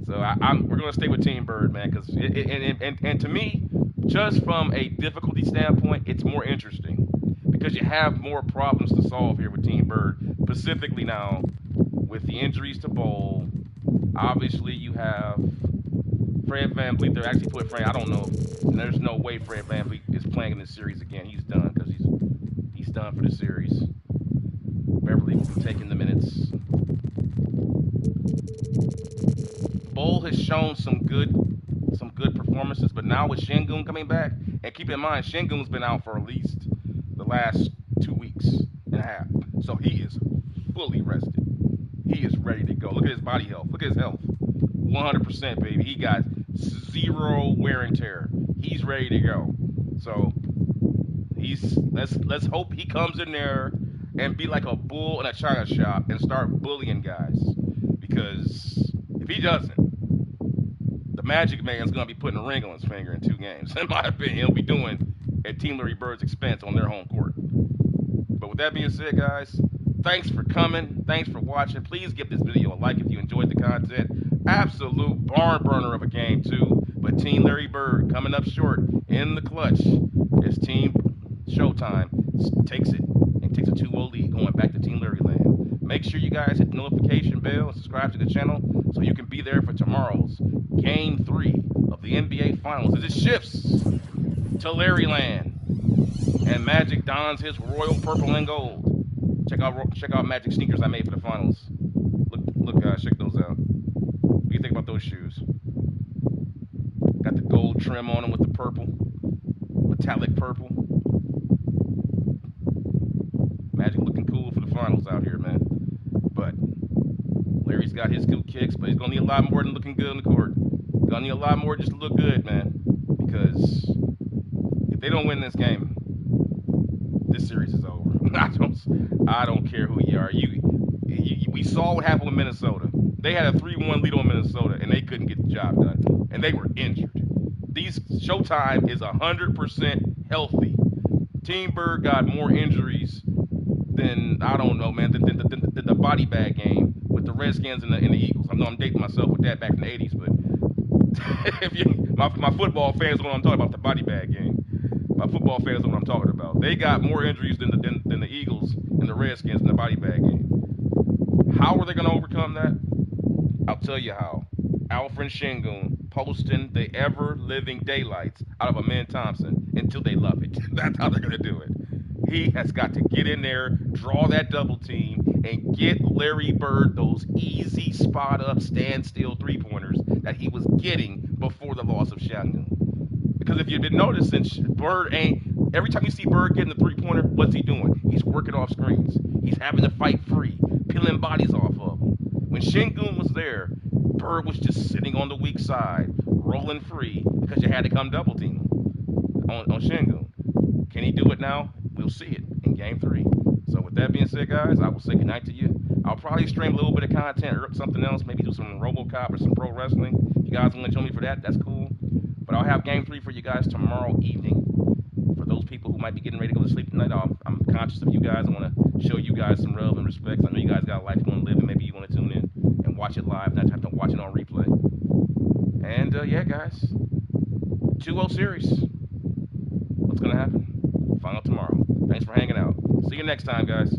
we're gonna stay with Team Bird, man, because and to me, just from a difficulty standpoint, it's more interesting because you have more problems to solve here with Team Bird, specifically now with the injuries to Bowl. Obviously, you have Fred VanVleet. They're actually put Fred. I don't know. And there's no way Fred VanVleet is playing in this series again. He's done because he's done for the series. Beverly will be taking the minutes. Bowl has shown some good performances, but now with Shingun coming back, and keep in mind Shingun's been out for at least the last 2 weeks and a half, so he is fully rested. He is ready to go. Look at his body health. Look at his health. 100%, baby. He got zero wear and tear. He's ready to go. So let's hope he comes in there and be like a bull in a china shop and start bullying guys. Because if he doesn't, the Magic Man's gonna be putting a ring on his finger in 2 games. In my opinion, he'll be doing at Team Larry Bird's expense on their home court. But with that being said, guys, thanks for coming. Thanks for watching. Please give this video a like if you enjoyed the content. Absolute barn burner of a game, too. But Team Larry Bird coming up short in the clutch as Team Showtime takes it and takes a 2-0 lead going back to Team Larry land. Make sure you guys hit the notification bell and subscribe to the channel so you can be there for tomorrow's Game 3 of the NBA Finals as it shifts to Larry land and Magic dons his royal purple and gold. Check out Magic sneakers I made for the finals. Look, guys, check those out. What do you think about those shoes? Got the gold trim on them with the purple, metallic purple. Magic looking cool for the finals out here, man. But Larry's got his good kicks, but he's gonna need a lot more than looking good on the court. Gonna need a lot more just to look good, man. Because if they don't win this game, this series is over. I don't care who you are. We saw what happened with Minnesota. They had a 3-1 lead on Minnesota, and they couldn't get the job done. And they were injured. Showtime is 100% healthy. Team Bird got more injuries than, I don't know, man, than the body bag game with the Redskins and the Eagles. I know I'm dating myself with that back in the 80s, but my football fans know what I'm talking about, the body bag game. My football fans know what I'm talking about. They got more injuries than the Eagles and the Redskins in the body bag game. How are they going to overcome that? I'll tell you how. Alfred Şengün posting the ever-living daylights out of Amin Thompson until they love it. That's how they're going to do it. He has got to get in there, draw that double team, and get Larry Bird those easy spot-up, standstill three-pointers that he was getting before the loss of Şengün. Because if you've been noticing, Bird ain't. Every time you see Bird getting the three-pointer, what's he doing? He's working off screens. He's having to fight free, peeling bodies off of them. When Şengün was there, Bird was just sitting on the weak side, rolling free because you had to come double team him on Şengün. Can he do it now? We'll see it in Game 3. So with that being said, guys, I will say goodnight to you. I'll probably stream a little bit of content or something else, maybe do some RoboCop or some pro wrestling. If you guys want to join me for that, that's cool. But I'll have Game 3 for you guys tomorrow evening. For those people who might be getting ready to go to sleep tonight, I'm conscious of you guys. I want to show you guys some love and respect. I know you guys got a life you want to live, and maybe you want to tune in and watch it live, not have to watch it on replay. And, yeah, guys, 2-0 series. What's going to happen? Final tomorrow. Thanks for hanging out. See you next time, guys.